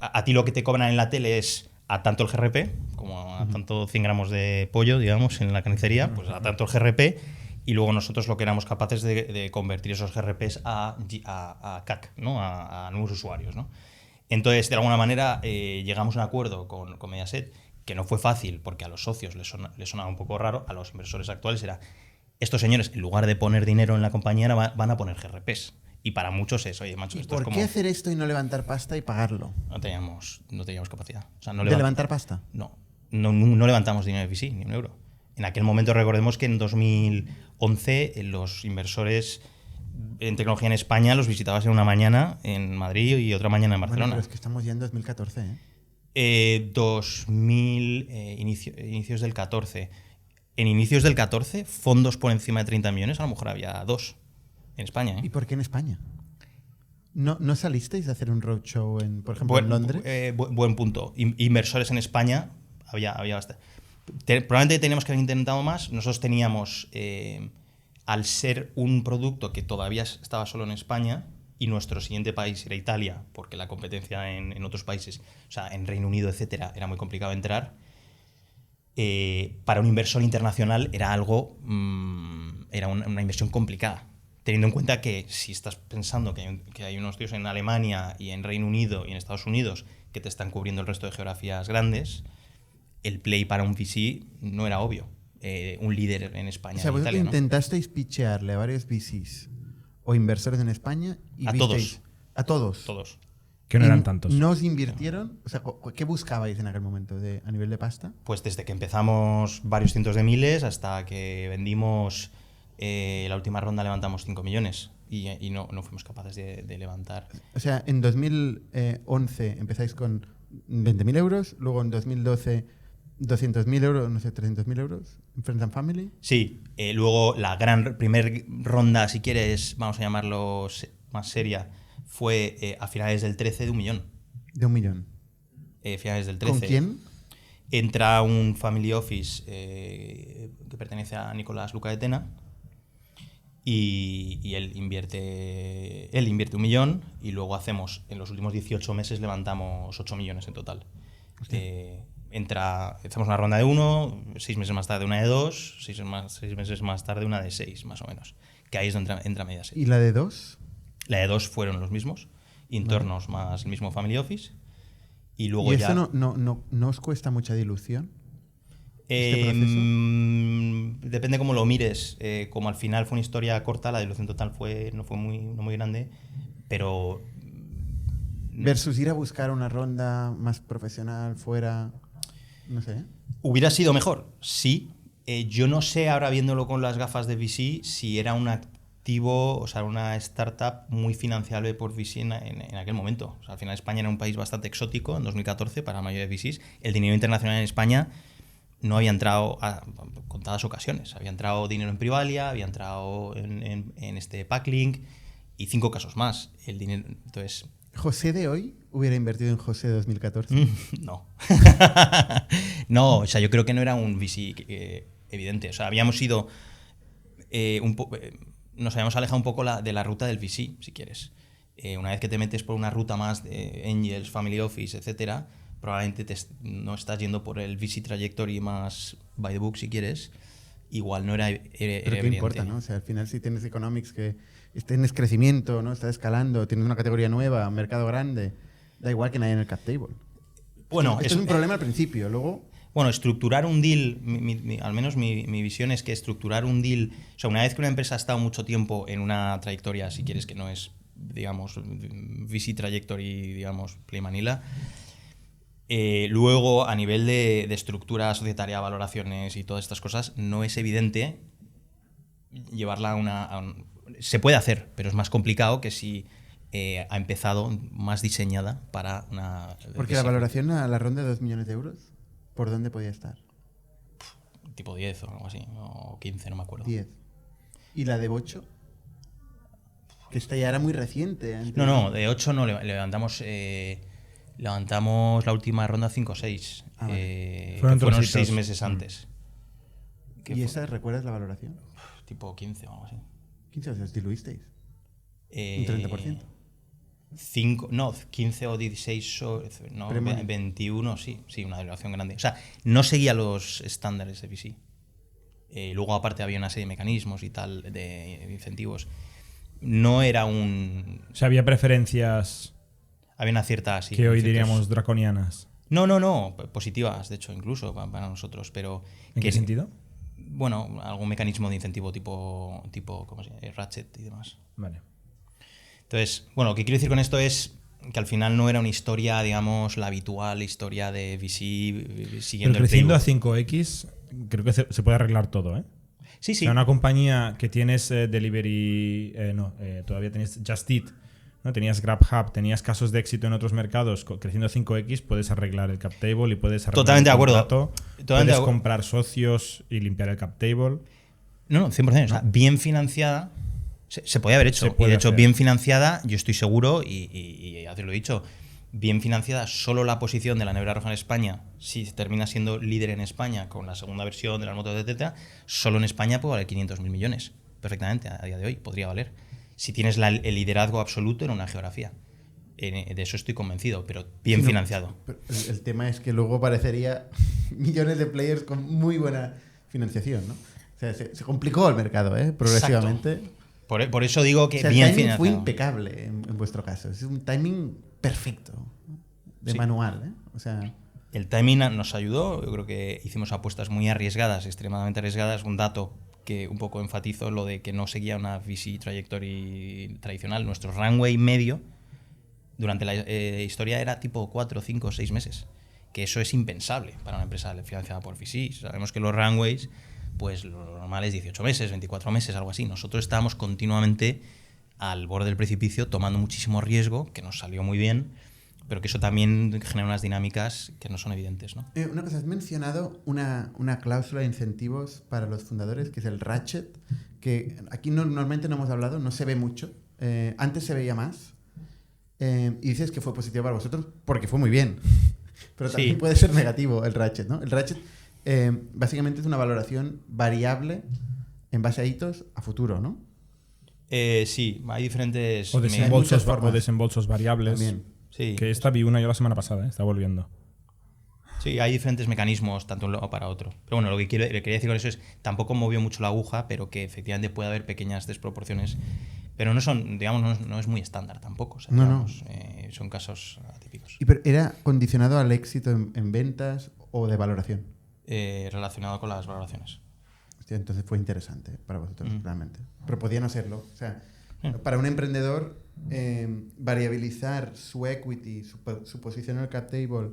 a ti lo que te cobran en la tele es a tanto el GRP, como a tanto 100 gramos de pollo, digamos, en la carnicería, pues a tanto el GRP, y luego nosotros lo que éramos capaces de convertir esos GRPs a CAC, ¿no? A nuevos usuarios, ¿no? Entonces, de alguna manera, llegamos a un acuerdo con Mediaset, que no fue fácil, porque a los socios les sonaba un poco raro, a los inversores actuales era, estos señores, en lugar de poner dinero en la compañía, van a poner GRPs. Y para muchos es, oye, macho, ¿Y esto por es como... qué hacer esto y no levantar pasta y pagarlo? No teníamos capacidad. O sea, no ¿De levantar pasta? no levantamos dinero de VC, ni un euro. En aquel momento recordemos que en 2011 los inversores en tecnología en España los visitabas en una mañana en Madrid y otra mañana en Bueno, Barcelona. pero es que estamos ya en 2014, ¿eh? 2000, inicios del 14. En inicios del 14, fondos por encima de 30 millones, a lo mejor había 2 en España. ¿Y por qué en España? ¿No salisteis a hacer un roadshow, por ejemplo, en Londres? Buen punto. Inversores en España había bastante. Probablemente teníamos que haber intentado más. Nosotros teníamos, al ser un producto que todavía estaba solo en España, y nuestro siguiente país era Italia, porque la competencia en otros países, o sea, en Reino Unido, etcétera, era muy complicado entrar. Para un inversor internacional era algo, era una inversión complicada. Teniendo en cuenta que si estás pensando que hay unos tíos en Alemania y en Reino Unido y en Estados Unidos que te están cubriendo el resto de geografías grandes, el play para un VC no era obvio. Un líder en España, O sea, en vosotros Italia, ¿no? intentasteis pitchearle a varios VCs o inversores en España y A visteis... A todos. Todos. Que no ¿Y eran tantos. ¿No os invirtieron? O sea, ¿qué buscabais en aquel momento a nivel de pasta? Pues desde que empezamos varios cientos de miles hasta que vendimos la última ronda levantamos 5 millones y no fuimos capaces de levantar. O sea, en 2011 empezáis con 20.000 euros, luego en 2012 200.000 euros, no sé, 300.000 euros en Friends and Family. Sí, luego la primer ronda, si quieres, vamos a llamarlo más seria, fue a finales del 13 de 1 millón. De 1 millón. Finales del 13. ¿Con quién? Entra un family office que pertenece a Nicolás Luca de Tena y él invierte 1 millón y luego hacemos, en los últimos 18 meses levantamos 8 millones en total. Hacemos una ronda de 1, 6 meses más tarde una de 2, 6 meses más tarde una de 6, más o menos. Que ahí es donde entra Mediaset. ¿Y la de 2? La de 2 fueron los mismos, internos más el mismo family office. Y luego ¿Y ya... eso no os cuesta mucha dilución? ¿Este proceso? Depende cómo lo mires. Como al final fue una historia corta, la dilución total no fue muy grande, pero... Versus ir a buscar una ronda más profesional fuera, no sé. ¿Hubiera sido mejor? Sí. Yo no sé, ahora viéndolo con las gafas de VC, si era un activo, o sea, una startup muy financiable por VC en aquel momento. O sea, al final España era un país bastante exótico en 2014 para la mayoría de VCs. El dinero internacional en España no había entrado a contadas ocasiones. Había entrado dinero en Privalia, había entrado en este Packlink y 5 casos más. El dinero, entonces... ¿José de hoy hubiera invertido en José de 2014? No. No, o sea, yo creo que no era un VC evidente. O sea, habíamos ido nos habíamos alejado un poco de la ruta del VC, si quieres. Una vez que te metes por una ruta más de Angels, Family Office, etcétera, probablemente no estás yendo por el VC trajectory más by the book, si quieres. igual no era Pero ¿qué evidente. importa, no? O sea, al final si tienes economics que tienes crecimiento, ¿no? Estás escalando, tienes una categoría nueva, un mercado grande, da igual que nadie en el cap table. Bueno, Esto es un problema al principio, luego... Bueno, estructurar un deal, al menos mi visión es que estructurar un deal, o sea, una vez que una empresa ha estado mucho tiempo en una trayectoria, si quieres que no es, digamos, VC trajectory, digamos, Play Manila, luego a nivel de estructura societaria, valoraciones y todas estas cosas, no es evidente llevarla se puede hacer, pero es más complicado que si ha empezado más diseñada para una... Porque la valoración a la ronda de 2 millones de euros, ¿por dónde podía estar? Tipo 10 o algo así, o 15, no me acuerdo. 10. ¿Y la de 8? Que esta ya era muy reciente. No, de 8 no, levantamos la última ronda 5 o 6. Ah, vale. Fueron 6 meses antes. ¿Y esa recuerdas la valoración? Tipo 15 o algo así. 15, o sea, os diluisteis. Un 30%. 15 o 16, no, Pre-money. 21, sí, una dilución grande. O sea, no seguía los estándares de VC. Luego, aparte, había una serie de mecanismos y tal, de incentivos. No era un... O sea, había preferencias Había una cierta... Sí, que hoy ciertos- diríamos draconianas. No, positivas, de hecho, incluso para nosotros, pero... ¿En qué sentido? Bueno, algún mecanismo de incentivo tipo ¿cómo se llama? Ratchet y demás. Vale. Entonces, bueno, lo que quiero decir con esto es que al final no era una historia, digamos, la habitual historia de VC Pero siguiendo el creciendo a playbook. 5X, creo que se puede arreglar todo, ¿eh? Sí, O sea, una compañía que tienes delivery, todavía tienes Just Eat, ¿no? Tenías GrabHub, tenías casos de éxito en otros mercados, creciendo a 5X puedes arreglar el cap table y puedes arreglar Totalmente el de acuerdo. contrato, Totalmente puedes de acuerdo. comprar socios y limpiar el cap table. No, 100%. O sea, bien financiada, se podía haber hecho. Se puede Y de hecho, hacer. bien financiada, yo estoy seguro, y ya te lo he dicho, bien financiada, solo la posición de la Nevera Roja en España, si termina siendo líder en España con la segunda versión de las motos, etcétera, solo en España puede valer 500.000 millones. Perfectamente, a día de hoy podría valer. Si tienes el liderazgo absoluto en una geografía. De eso estoy convencido, pero bien Sí, no, financiado. pero el tema es que luego parecería millones de players con muy buena financiación, ¿no? O sea, se complicó el mercado, progresivamente. Por eso digo que O sea, bien el timing financiado. fue impecable en vuestro caso. Es un timing perfecto, de Sí. manual, ¿eh? O sea, El timing nos ayudó, yo creo que hicimos apuestas muy arriesgadas, extremadamente arriesgadas. Un dato que un poco enfatizo, lo de que no seguía una VC trajectory tradicional. Nuestro runway medio durante la historia era tipo 4, 5, 6 meses. Que eso es impensable para una empresa financiada por VC. Sabemos que los runways, pues lo normal es 18 meses, 24 meses, algo así. Nosotros estábamos continuamente al borde del precipicio, tomando muchísimo riesgo, que nos salió muy bien, pero que eso también genera unas dinámicas que no son evidentes, ¿no? una cosa, has mencionado una cláusula de incentivos para los fundadores, que es el ratchet, que aquí normalmente no hemos hablado, no se ve mucho. Antes se veía más. Y dices que fue positivo para vosotros porque fue muy bien. Pero también Sí. puede ser negativo el ratchet, ¿no? El ratchet básicamente es una valoración variable en base a hitos a futuro, ¿no? Sí, hay diferentes... O muchas desembolsos, formas. desembolsos variables. También. Sí. Que esta vi una yo la semana pasada, está volviendo. Sí, hay diferentes mecanismos, tanto de un lado para otro. Pero bueno, lo que quería decir con eso es, tampoco movió mucho la aguja, pero que efectivamente puede haber pequeñas desproporciones. Pero no son, digamos, no es muy estándar tampoco. O sea, No, digamos, son casos atípicos. ¿Y pero era condicionado al éxito en ventas o de valoración? Relacionado con las valoraciones. Hostia, entonces fue interesante para vosotros, Mm. realmente. Pero podía no serlo. O sea, Mm. para un emprendedor, variabilizar su equity, su posición en el cap table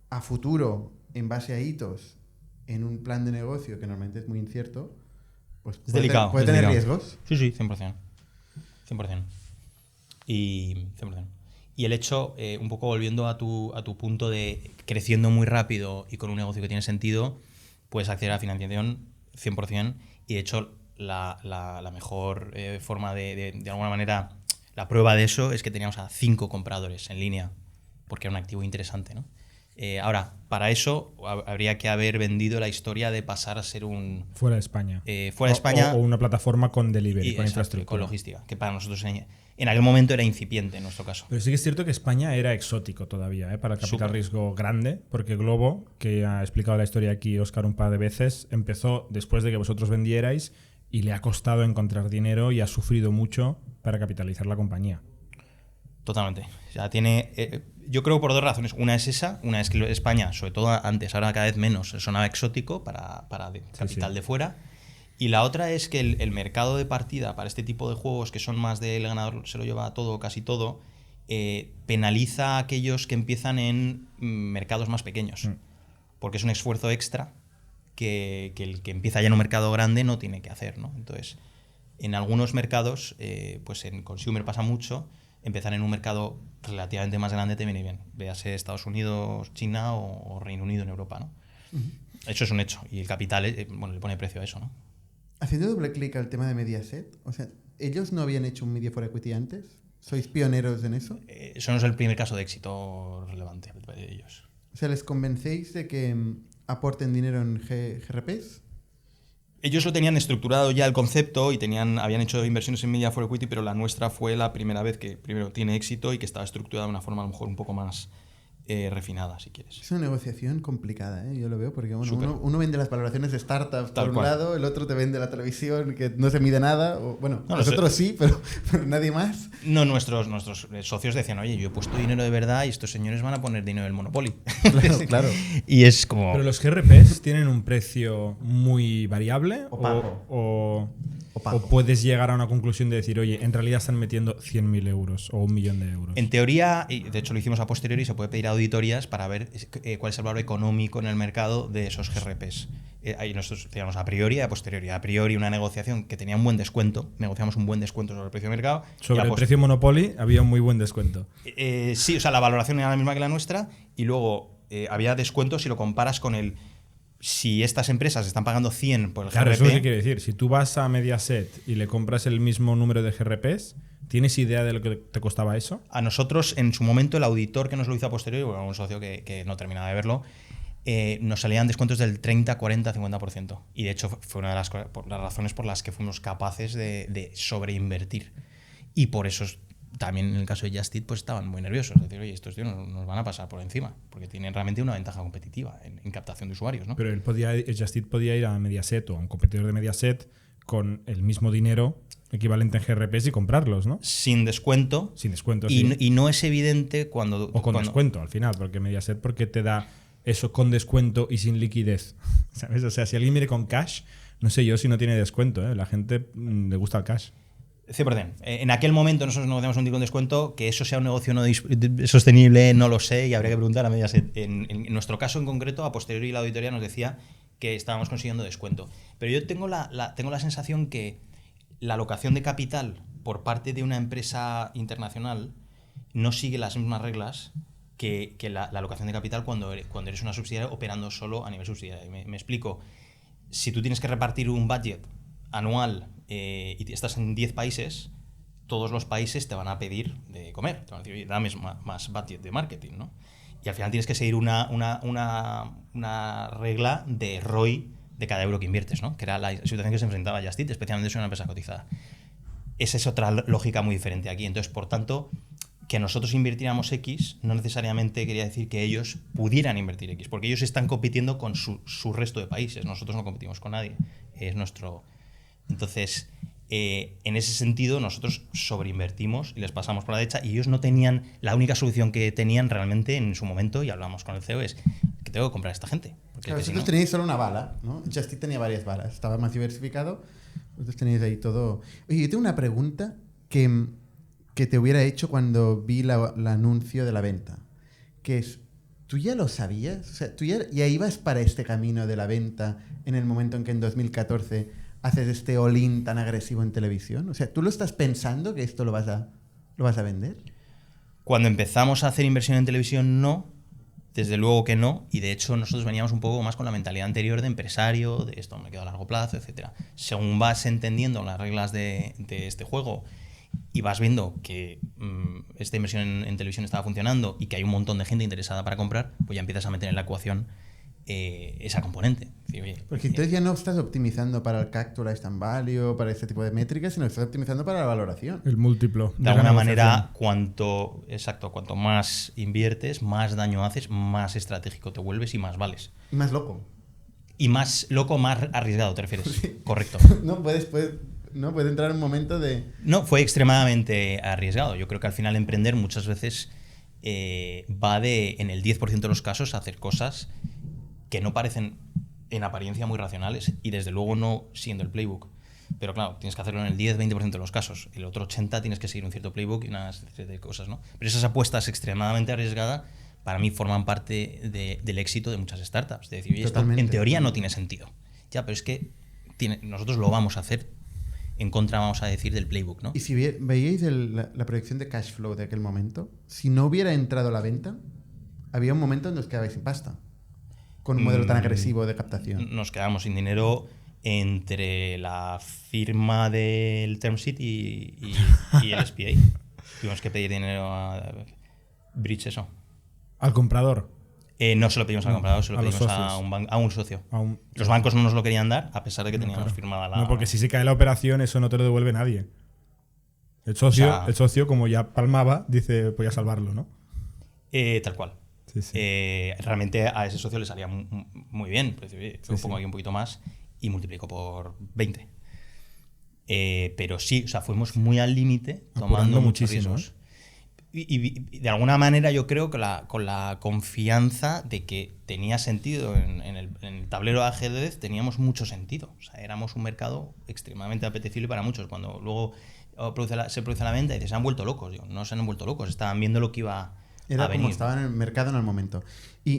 a futuro en base a hitos en un plan de negocio que normalmente es muy incierto, pues Es delicado. puede es tener delicado. riesgos. Sí, 100%. 100%. Y 100%. Y el hecho, un poco volviendo a tu punto de creciendo muy rápido y con un negocio que tiene sentido, puedes acceder a financiación 100%. Y de hecho, la mejor forma de alguna manera, la prueba de eso es que teníamos a 5 compradores en línea, porque era un activo interesante, ¿no? Ahora, para eso habría que haber vendido la historia de pasar a ser un... Fuera de España. Fuera de España. O una plataforma con delivery, con infraestructura. Con logística, que para nosotros en aquel momento era incipiente en nuestro caso. Pero sí que es cierto que España era exótico todavía, para el capital riesgo grande, porque Globo, que ha explicado la historia aquí Óscar un par de veces, empezó después de que vosotros vendierais y le ha costado encontrar dinero y ha sufrido mucho para capitalizar la compañía. Totalmente. O sea, tiene... yo creo por dos razones. Una es esa, una es que España, sobre todo antes, ahora cada vez menos, sonaba exótico para capital de fuera. Y la otra es que el mercado de partida para este tipo de juegos, que son más del ganador se lo lleva todo, casi todo, penaliza a aquellos que empiezan en mercados más pequeños. Porque es un esfuerzo extra que el que empieza ya en un mercado grande no tiene que hacer, ¿no? Entonces, en algunos mercados, pues en consumer pasa mucho, empezar en un mercado relativamente más grande te viene bien. Véase Estados Unidos, China o Reino Unido en Europa, ¿no? Eso es un hecho. Y el capital, le pone precio a eso, ¿no? Haciendo doble clic al tema de Mediaset, o sea, ¿ellos no habían hecho un Media for Equity antes? ¿Sois pioneros en eso? Eso no es el primer caso de éxito relevante de ellos. O sea, ¿les convencéis de que aporten dinero en GRPs? Ellos lo tenían estructurado ya el concepto y habían hecho inversiones en Media for Equity, pero la nuestra fue la primera vez que primero tiene éxito y que estaba estructurada de una forma a lo mejor un poco más refinada, si quieres. Es una negociación complicada, yo lo veo, porque bueno, uno vende las valoraciones de startups por un lado, el otro te vende la televisión que no se mide nada, o, bueno, no, nosotros sí, pero nadie más. No, nuestros socios decían, oye, yo he puesto dinero de verdad y estos señores van a poner dinero del Monopoly. Claro. Y es como... ¿Pero los GRPs tienen un precio muy variable? ¿O puedes llegar a una conclusión de decir, oye, en realidad están metiendo 100.000 euros o 1.000.000 de euros? En teoría, y de hecho lo hicimos a posteriori, se puede pedir auditorías para ver cuál es el valor económico en el mercado de esos GRPs. Ahí nosotros decíamos a priori y a posteriori. A priori una negociación que tenía un buen descuento, negociamos un buen descuento sobre el precio de mercado. Sobre el precio Monopoly había un muy buen descuento. Sí, o sea, la valoración era la misma que la nuestra y luego había descuento si lo comparas con el... Si estas empresas están pagando 100 por el GRP... Claro, eso es lo que quiere decir. Si tú vas a Mediaset y le compras el mismo número de GRPs, ¿tienes idea de lo que te costaba eso? A nosotros, en su momento, el auditor que nos lo hizo a posteriori, bueno, un socio que no terminaba de verlo, nos salían descuentos del 30, 40, 50%. Y de hecho fue una de las razones por las que fuimos capaces de sobreinvertir. Y por eso también en el caso de Just Eat pues estaban muy nerviosos. Es decir, oye, estos tíos nos van a pasar por encima, porque tienen realmente una ventaja competitiva en captación de usuarios, ¿no? Pero Just Eat podía ir a Mediaset o a un competidor de Mediaset con el mismo dinero equivalente en GRPs y comprarlos, ¿no? Sin descuento, sí. Y no es evidente cuando... O con descuento al final, porque Mediaset porque te da eso con descuento y sin liquidez, ¿sabes? O sea, si alguien viene con cash, no sé yo si no tiene descuento, ¿eh? La gente le gusta el cash. 100%. En aquel momento nosotros negociamos un deal con descuento. Que eso sea un negocio no sostenible, no lo sé, y habría que preguntar a Mediaset. En nuestro caso en concreto, a posteriori la auditoría nos decía que estábamos consiguiendo descuento. Pero yo tengo la sensación que la alocación de capital por parte de una empresa internacional no sigue las mismas reglas que la alocación de capital cuando eres una subsidiaria operando solo a nivel subsidiaria. Me explico. Si tú tienes que repartir un budget anual y estás en 10 países, todos los países te van a pedir de comer. Te van a decir, oye, dame más budget de marketing, ¿no? Y al final tienes que seguir una regla de ROI de cada euro que inviertes, ¿no? Que era la situación que se enfrentaba Just Eat, especialmente si es una empresa cotizada. Esa es otra lógica muy diferente aquí. Entonces, por tanto, que nosotros invirtiéramos X no necesariamente quería decir que ellos pudieran invertir X, porque ellos están compitiendo con su resto de países. Nosotros no competimos con nadie. Es nuestro... Entonces, en ese sentido, nosotros sobreinvertimos y les pasamos por la derecha, y ellos no tenían... La única solución que tenían realmente en su momento, y hablamos con el CEO, es que tengo que comprar a esta gente. Porque claro, vosotros tenéis solo una bala, ¿no? Just Eat tenía varias balas, estaba más diversificado. Vosotros tenéis ahí todo... Oye, yo tengo una pregunta que te hubiera hecho cuando vi el anuncio de la venta, que es, ¿tú ya lo sabías? O sea, ¿tú ya ibas para este camino de la venta en el momento en que en 2014 haces este all-in tan agresivo en televisión? O sea, ¿tú lo estás pensando que esto lo vas a vender? Cuando empezamos a hacer inversión en televisión, no. Desde luego que no. Y de hecho nosotros veníamos un poco más con la mentalidad anterior de empresario, de esto me quedo a largo plazo, etc. Según vas entendiendo las reglas de este juego y vas viendo que esta inversión en televisión estaba funcionando y que hay un montón de gente interesada para comprar, pues ya empiezas a meter en la ecuación esa componente. Es decir, oye, Porque entonces ya no estás optimizando para el CAC to Lifetime Value, para este tipo de métricas, sino que estás optimizando para la valoración. El múltiplo. de alguna manera, cuanto más inviertes, más daño haces, más estratégico te vuelves y más vales. Y más loco. Y más loco, más arriesgado, ¿te refieres? Sí. Correcto. No puede entrar en un momento de... No, fue extremadamente arriesgado. Yo creo que al final emprender muchas veces va en el 10% de los casos, a hacer cosas que no parecen en apariencia muy racionales y desde luego no siendo el playbook. Pero claro, tienes que hacerlo en el 10-20% de los casos. El otro 80% tienes que seguir un cierto playbook y una serie de cosas, ¿no? Pero esas apuestas extremadamente arriesgadas para mí forman parte del éxito de muchas startups. De decir, oye, esto en teoría no tiene sentido. Ya, pero es que nosotros lo vamos a hacer en contra, vamos a decir, del playbook, ¿no? Y si veíais la proyección de cash flow de aquel momento, si no hubiera entrado la venta, había un momento en que os quedabais sin pasta. Con un modelo tan agresivo de captación. Nos quedamos sin dinero entre la firma del term sheet y el SPA. Tuvimos que pedir dinero a Bridge, eso. Al comprador. No se lo pedimos al comprador, se lo a los pedimos socios. a un socio. Aún- Los bancos no nos lo querían dar, a pesar de que teníamos claro. firmada la... No, porque si se cae la operación, eso no te lo devuelve nadie. El socio, como ya palmaba, dice, voy a salvarlo, ¿no? Tal cual. Sí, sí. Realmente a ese socio le salía muy bien. Pues, fue un poquito más y multiplicó por 20. Pero sí, o sea, fuimos muy al límite, tomando muchos riesgos. Y de alguna manera yo creo que con la confianza de que tenía sentido en el tablero de ajedrez, teníamos mucho sentido. O sea, éramos un mercado extremadamente apetecible para muchos. Cuando luego se produce la venta y se han vuelto locos. Digo, no se han vuelto locos, estaban viendo lo que iba Era a venir. como estaba en el mercado en el momento.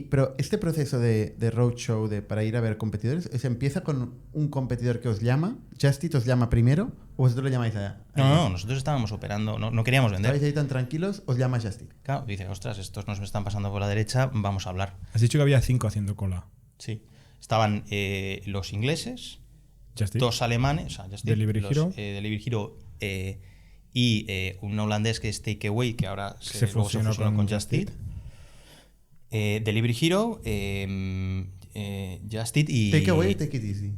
Pero este proceso de roadshow para ir a ver competidores, ¿se empieza con un competidor que os llama? ¿Just Eat os llama primero o vosotros lo llamáis allá? No, nosotros estábamos operando, no queríamos vender. ¿Estáis ahí tan tranquilos? Os llama Just Eat. Claro, dices, ostras, estos nos están pasando por la derecha, vamos a hablar. Has dicho que había 5 haciendo cola. Sí. Estaban los ingleses, Just Eat. 2 alemanes, o sea, Just Eat, Delivery Hero. Delivery Hero y un holandés que es Takeaway, que ahora luego se fusionó fusionó con con Just Eat. Delivery Hero, Just Eat y... Takeaway y Take It Easy.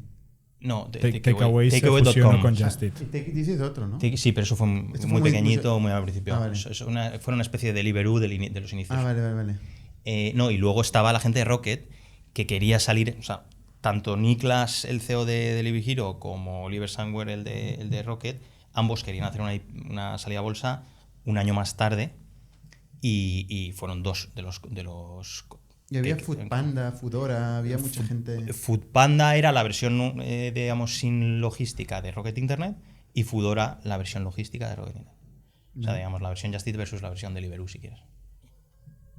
No, Takeaway se fusionó con Just Eat. Y Take It Easy es otro, ¿no? Sí, pero eso fue Esto muy fue pequeñito, muy al principio. Ah, vale. Fue una especie de Deliveroo de los inicios. Ah, vale. No, y luego estaba la gente de Rocket que quería salir, o sea, tanto Niklas, el CEO de Delivery Hero, como Oliver Sandwer, el de Rocket, ambos querían hacer una salida a bolsa un año más tarde y fueron 2 de los Y había Foodpanda, Foodora, había mucha gente. Foodpanda era la versión, digamos, sin logística de Rocket Internet y Foodora la versión logística de Rocket Internet. O sea, digamos, la versión Just Eat versus la versión Deliveroo, si quieres.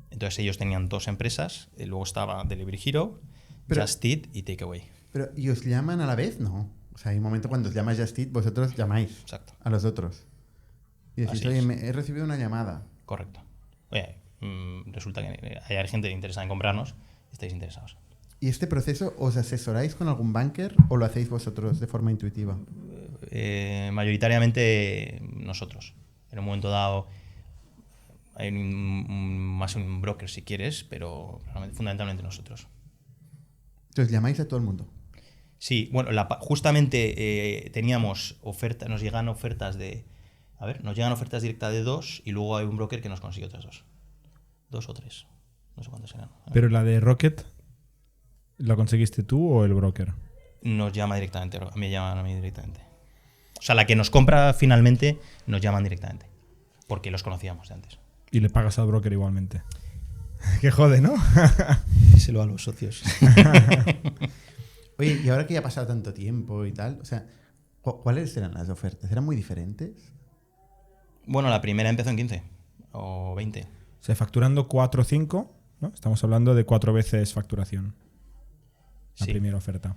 Entonces ellos tenían 2 empresas, luego estaba Delivery Hero, Just Eat y Takeaway. Pero, ¿y os llaman a la vez? No. O sea, hay un momento cuando os llama Just Eat, vosotros llamáis Exacto. a los otros. Y decís, Así oye, es. he recibido una llamada. Correcto. Oye, resulta que hay gente interesada en comprarnos, estáis interesados. ¿Y este proceso os asesoráis con algún banker o lo hacéis vosotros de forma intuitiva? Mayoritariamente nosotros. En un momento dado hay más un broker si quieres, pero fundamentalmente nosotros. Entonces llamáis a todo el mundo. Sí, bueno, justamente teníamos ofertas, nos llegan ofertas directas de 2 y luego hay un broker que nos consigue otras 2. 2 o 3. No sé cuántas eran. Pero la de Rocket, ¿la conseguiste tú o el broker? Nos llama directamente, me llaman a mí directamente. O sea, la que nos compra finalmente nos llaman directamente. Porque los conocíamos de antes. Y le pagas al broker igualmente. Que jode, ¿no? Díselo a los socios. Oye, y ahora que ya ha pasado tanto tiempo y tal, o sea, ¿cuáles eran las ofertas? ¿Eran muy diferentes? Bueno, la primera empezó en 15 o 20. O sea, facturando 4 o 5, ¿no? Estamos hablando de 4 veces facturación. La Sí. primera oferta.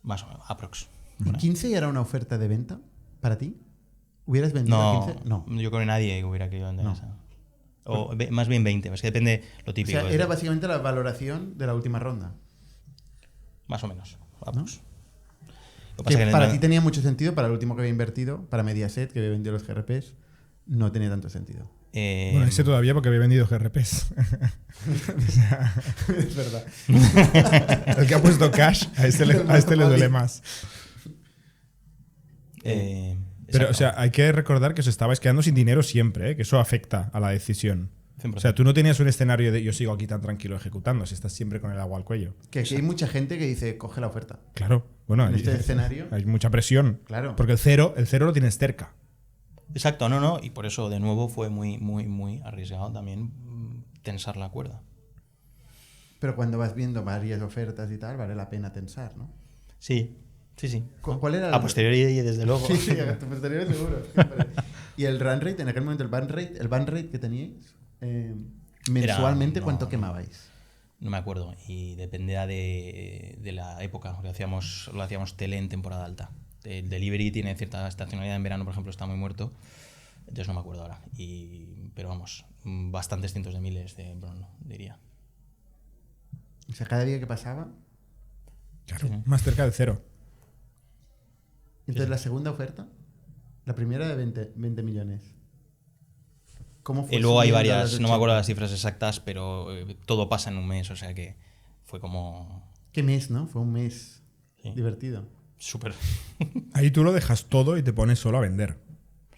Más o menos, aprox. ¿Y 15 ya era una oferta de venta para ti? ¿Hubieras vendido a 15? No. Yo creo que nadie hubiera querido vender No. esa. O más bien 20, es que depende lo O típico. sea, era básicamente la valoración de la última ronda. Más o menos, aprox. Lo que pasa Que que para no- ti tenía mucho sentido, para el último que había invertido, para Mediaset, que había vendido los GRPs, no tenía tanto sentido. Bueno, ese todavía porque había vendido GRPs. Es verdad. El que ha puesto cash, a este le duele más. Pero, exacto. o sea, hay que recordar que os estabais quedando sin dinero siempre, ¿eh? Que eso afecta a la decisión. 100%. O sea, tú no tenías un escenario de yo sigo aquí tan tranquilo ejecutando, si estás siempre con el agua al cuello. Que aquí hay mucha gente que dice, coge la oferta. Claro, bueno, En este escenario, hay mucha presión. claro. Porque el cero lo tienes cerca. Exacto, no, y por eso de nuevo fue muy, muy, muy arriesgado también tensar la cuerda. Pero cuando vas viendo varias ofertas y tal, vale la pena tensar, ¿no? Sí. ¿Cuál era el... A posteriori, desde luego. Sí, a tu posteriori seguro. Siempre. Y el run rate, en aquel momento, el ban rate que teníais, mensualmente, no, ¿cuánto quemabais? No me acuerdo, y dependía de la época. Lo hacíamos tele en temporada alta. El delivery tiene cierta estacionalidad, en verano, por ejemplo, está muy muerto. Entonces no me acuerdo ahora. Pero vamos, bastantes cientos de miles de Brown, diría. O sea, cada día que pasaba. Claro, Sí. más cerca del cero. Entonces, la segunda oferta, la primera de 20 millones. ¿Cómo fue? Y luego hay subiendo a varias, las no me acuerdo 80? las cifras exactas, pero todo pasa en un mes, o sea que fue como ¿Qué mes, no? Fue un mes Sí. divertido. súper. Ahí tú lo dejas todo y te pones solo a vender.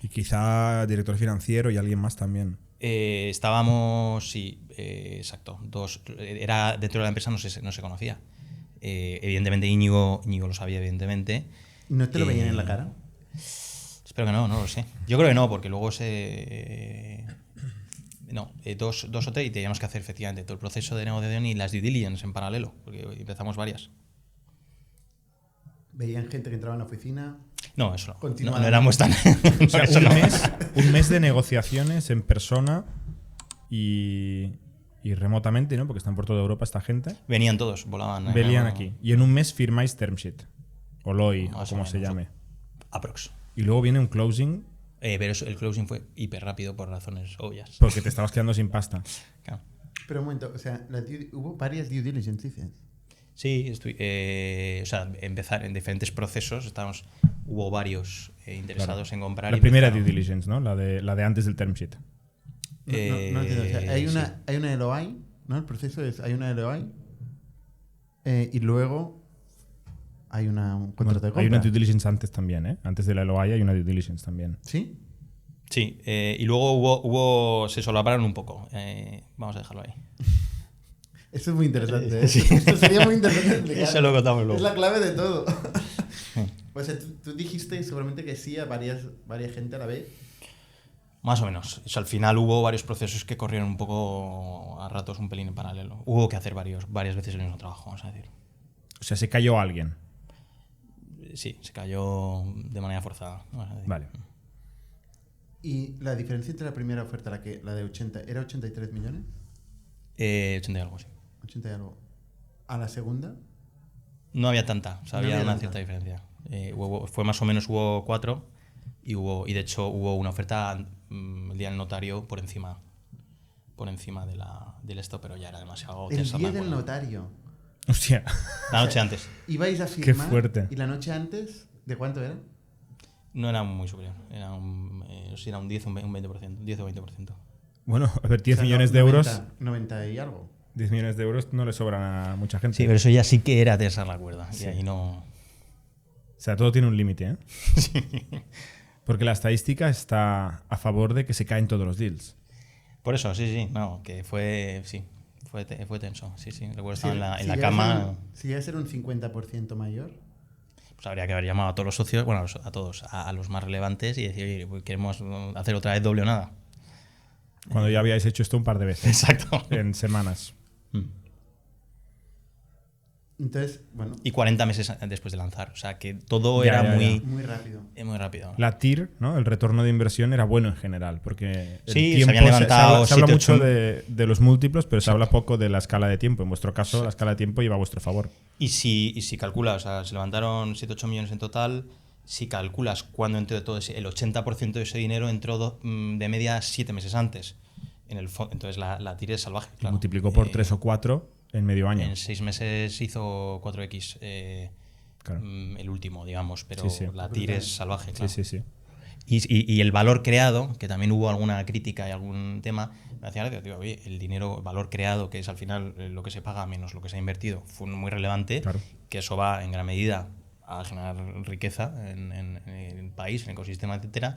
Y quizá director financiero y alguien más también. Estábamos, sí, exacto. Era dentro de la empresa, no se conocía. Evidentemente Íñigo lo sabía, evidentemente. ¿Y no te lo veían en la cara? Espero que no lo sé. Yo creo que no, porque luego dos o tres y teníamos que hacer efectivamente todo el proceso de negociación y las due diligence en paralelo, porque empezamos varias. Veían gente que entraba en la oficina. No, eso no. No, Continuamente. no éramos tan. O sea, eso no. un mes de negociaciones en persona y remotamente, ¿no? Porque están por toda Europa esta gente. Venían todos, volaban. Venían aquí. Y en un mes firmáis term sheet. O LOI, o Más o como se menos. llame. Aprox. Y luego viene un closing Pero el closing fue hiper rápido por razones obvias. porque te estabas quedando sin pasta. Claro. Pero un momento, o sea, hubo varias due diligence, dices. Sí, o sea, empezar en diferentes procesos. Hubo varios interesados en comprar. La y primera due empezaron. diligence, ¿no? La de antes del term sheet. No entiendo. O sea, hay Sí. una LOI, ¿no? El proceso es, hay una LOI y luego hay un contrato de compra. Hay una due diligence antes también, ¿eh? Antes de la LOI hay una due diligence también. ¿Sí? Sí, y luego se solaparon un poco. Vamos a dejarlo ahí. Eso es muy interesante. ¿eh? Sí. Esto sería muy interesante explicar. Eso lo contamos luego. Es la clave de todo. O sea, tú dijiste seguramente que sí a varias gente a la vez. Más o menos. O sea, al final hubo varios procesos que corrieron un poco a ratos un pelín en paralelo. Hubo que hacer varias veces el mismo trabajo, vamos a decir. O sea, se cayó alguien. Sí, se cayó de manera forzada. Vamos a decir. Vale. Y la diferencia entre la primera oferta, la de 80, ¿era 83 millones? 80 y algo, sí. 80 y algo. ¿A la segunda? No había tanta, o sea, No había había una tanta. cierta diferencia. Fue más o menos, hubo 4 y de hecho hubo una oferta el día del notario por encima del esto, pero ya era demasiado El tensa día la del cuerda. notario. Hostia. La noche antes. Ibais a firmar. fuerte. ¿Y la noche antes? ¿De cuánto era? No era muy superior, era no sé si era un 10 o un 20%, 10 o 20%. Bueno, a ver, 10 O sea, millones de euros. 90 y algo. 10 millones de euros no le sobran a mucha gente. Sí, pero eso ya sí que era tensar la cuerda. Sí. Y ahí no. O sea, todo tiene un límite, ¿eh? Porque la estadística está a favor de que se caen todos los deals. Por eso, sí, no, que fue tenso. Sí, recuerdo estar en la llega a cama. ser si llega a ser un 50% mayor. Pues habría que haber llamado a todos los socios, bueno, a todos, a los más relevantes y decir, oye, pues queremos hacer otra vez doble o nada. Cuando ya habíais hecho esto un par de veces. Exacto. En semanas. Entonces, bueno, Y 40 meses después de lanzar. O sea, que todo Ya, era ya, muy, muy rápido. muy rápido. La TIR, ¿no? El retorno de inversión era bueno en general, porque el Sí, se tiempo habían levantado se habla 7, mucho 8. de los múltiplos, pero se habla poco de la escala de tiempo. En vuestro caso, la escala de tiempo iba a vuestro favor. Y si calculas, o sea, se levantaron 7-8 millones en total, si calculas cuándo entró todo ese, el 80% de ese dinero entró de media 7 meses antes. Entonces la TIR es salvaje. Y Claro. multiplicó por 3 o 4 en medio año. En 6 meses hizo 4x. Claro. el último, digamos, pero Sí. la TIR es salvaje, claro. Sí. Y el valor creado, que también hubo alguna crítica y algún tema, me hacía gracia, digo, oye, el dinero, valor creado, que es al final lo que se paga menos lo que se ha invertido, fue muy relevante, Claro. que eso va en gran medida a generar riqueza en el país, en el ecosistema, etcétera,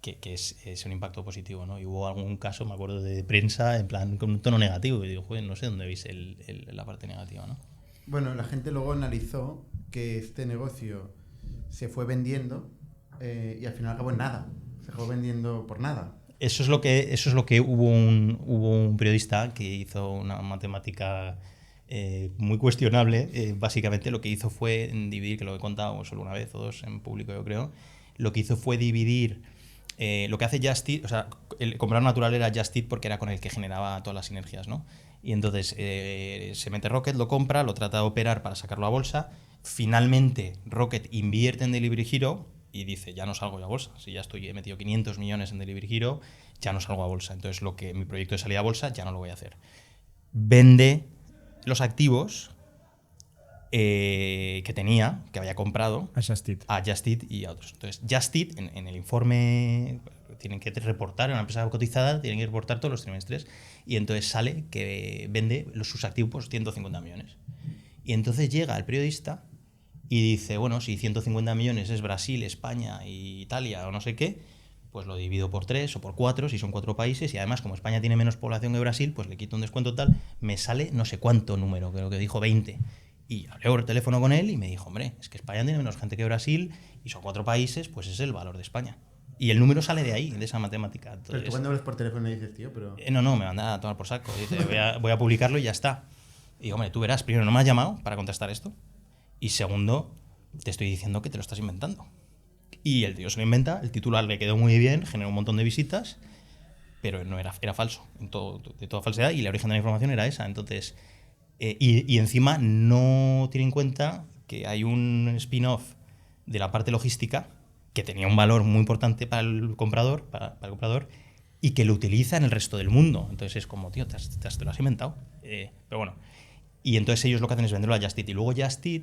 que es un impacto positivo, ¿no? Y hubo algún caso, me acuerdo, de prensa, en plan, con un tono negativo, y digo, joder, no sé dónde veis la parte negativa, ¿no? Bueno, la gente luego analizó que este negocio se fue vendiendo y al final acabó en nada. Se acabó vendiendo por nada. Eso es lo que hubo un periodista que hizo una matemática muy cuestionable. Básicamente lo que hizo fue dividir, que lo he contado solo una vez o dos en público, yo creo. Lo que hizo fue dividir lo que hace Just Eat, o sea, el comprador natural era Just Eat porque era con el que generaba todas las sinergias, ¿no? Y entonces se mete Rocket, lo compra, lo trata de operar para sacarlo a bolsa. Finalmente Rocket invierte en Delivery Hero y dice, ya no salgo yo a bolsa. Si ya he metido 500 millones en Delivery Hero, ya no salgo a bolsa. Entonces mi proyecto de salida a bolsa ya no lo voy a hacer. Vende los activos que tenía, que había comprado A Just Eat. y a otros. Entonces, Just Eat, en el informe, tienen que reportar, en una empresa cotizada, tienen que reportar todos los trimestres. Y entonces sale que vende sus activos 150 millones. Y entonces llega el periodista y dice, bueno, si 150 millones es Brasil, España y Italia o no sé qué, pues lo divido por 3 o por 4, si son 4 países, y además como España tiene menos población que Brasil, pues le quito un descuento tal, me sale no sé cuánto número, creo que dijo 20. Y hablé por teléfono con él y me dijo, hombre, es que España tiene menos gente que Brasil y son 4 países, pues es el valor de España. Y el número sale de ahí, de esa matemática. Entonces, Pero tú cuando hablas por teléfono le dices, tío, pero... No, me manda a tomar por saco. Dice, voy a publicarlo y ya está. Y digo, hombre, tú verás, primero, no me has llamado para contestar esto. Y segundo, te estoy diciendo que te lo estás inventando. Y el tío se lo inventa, el titular le quedó muy bien, generó un montón de visitas, pero no era falso, de toda falsedad, y el origen de la información era esa. Entonces, y encima no tiene en cuenta que hay un spin-off de la parte logística que tenía un valor muy importante para el comprador, y que lo utiliza en el resto del mundo. Entonces es como, tío, te lo has inventado. Pero bueno. Y entonces ellos lo que hacen es venderlo a Just Eat. Y luego Just Eat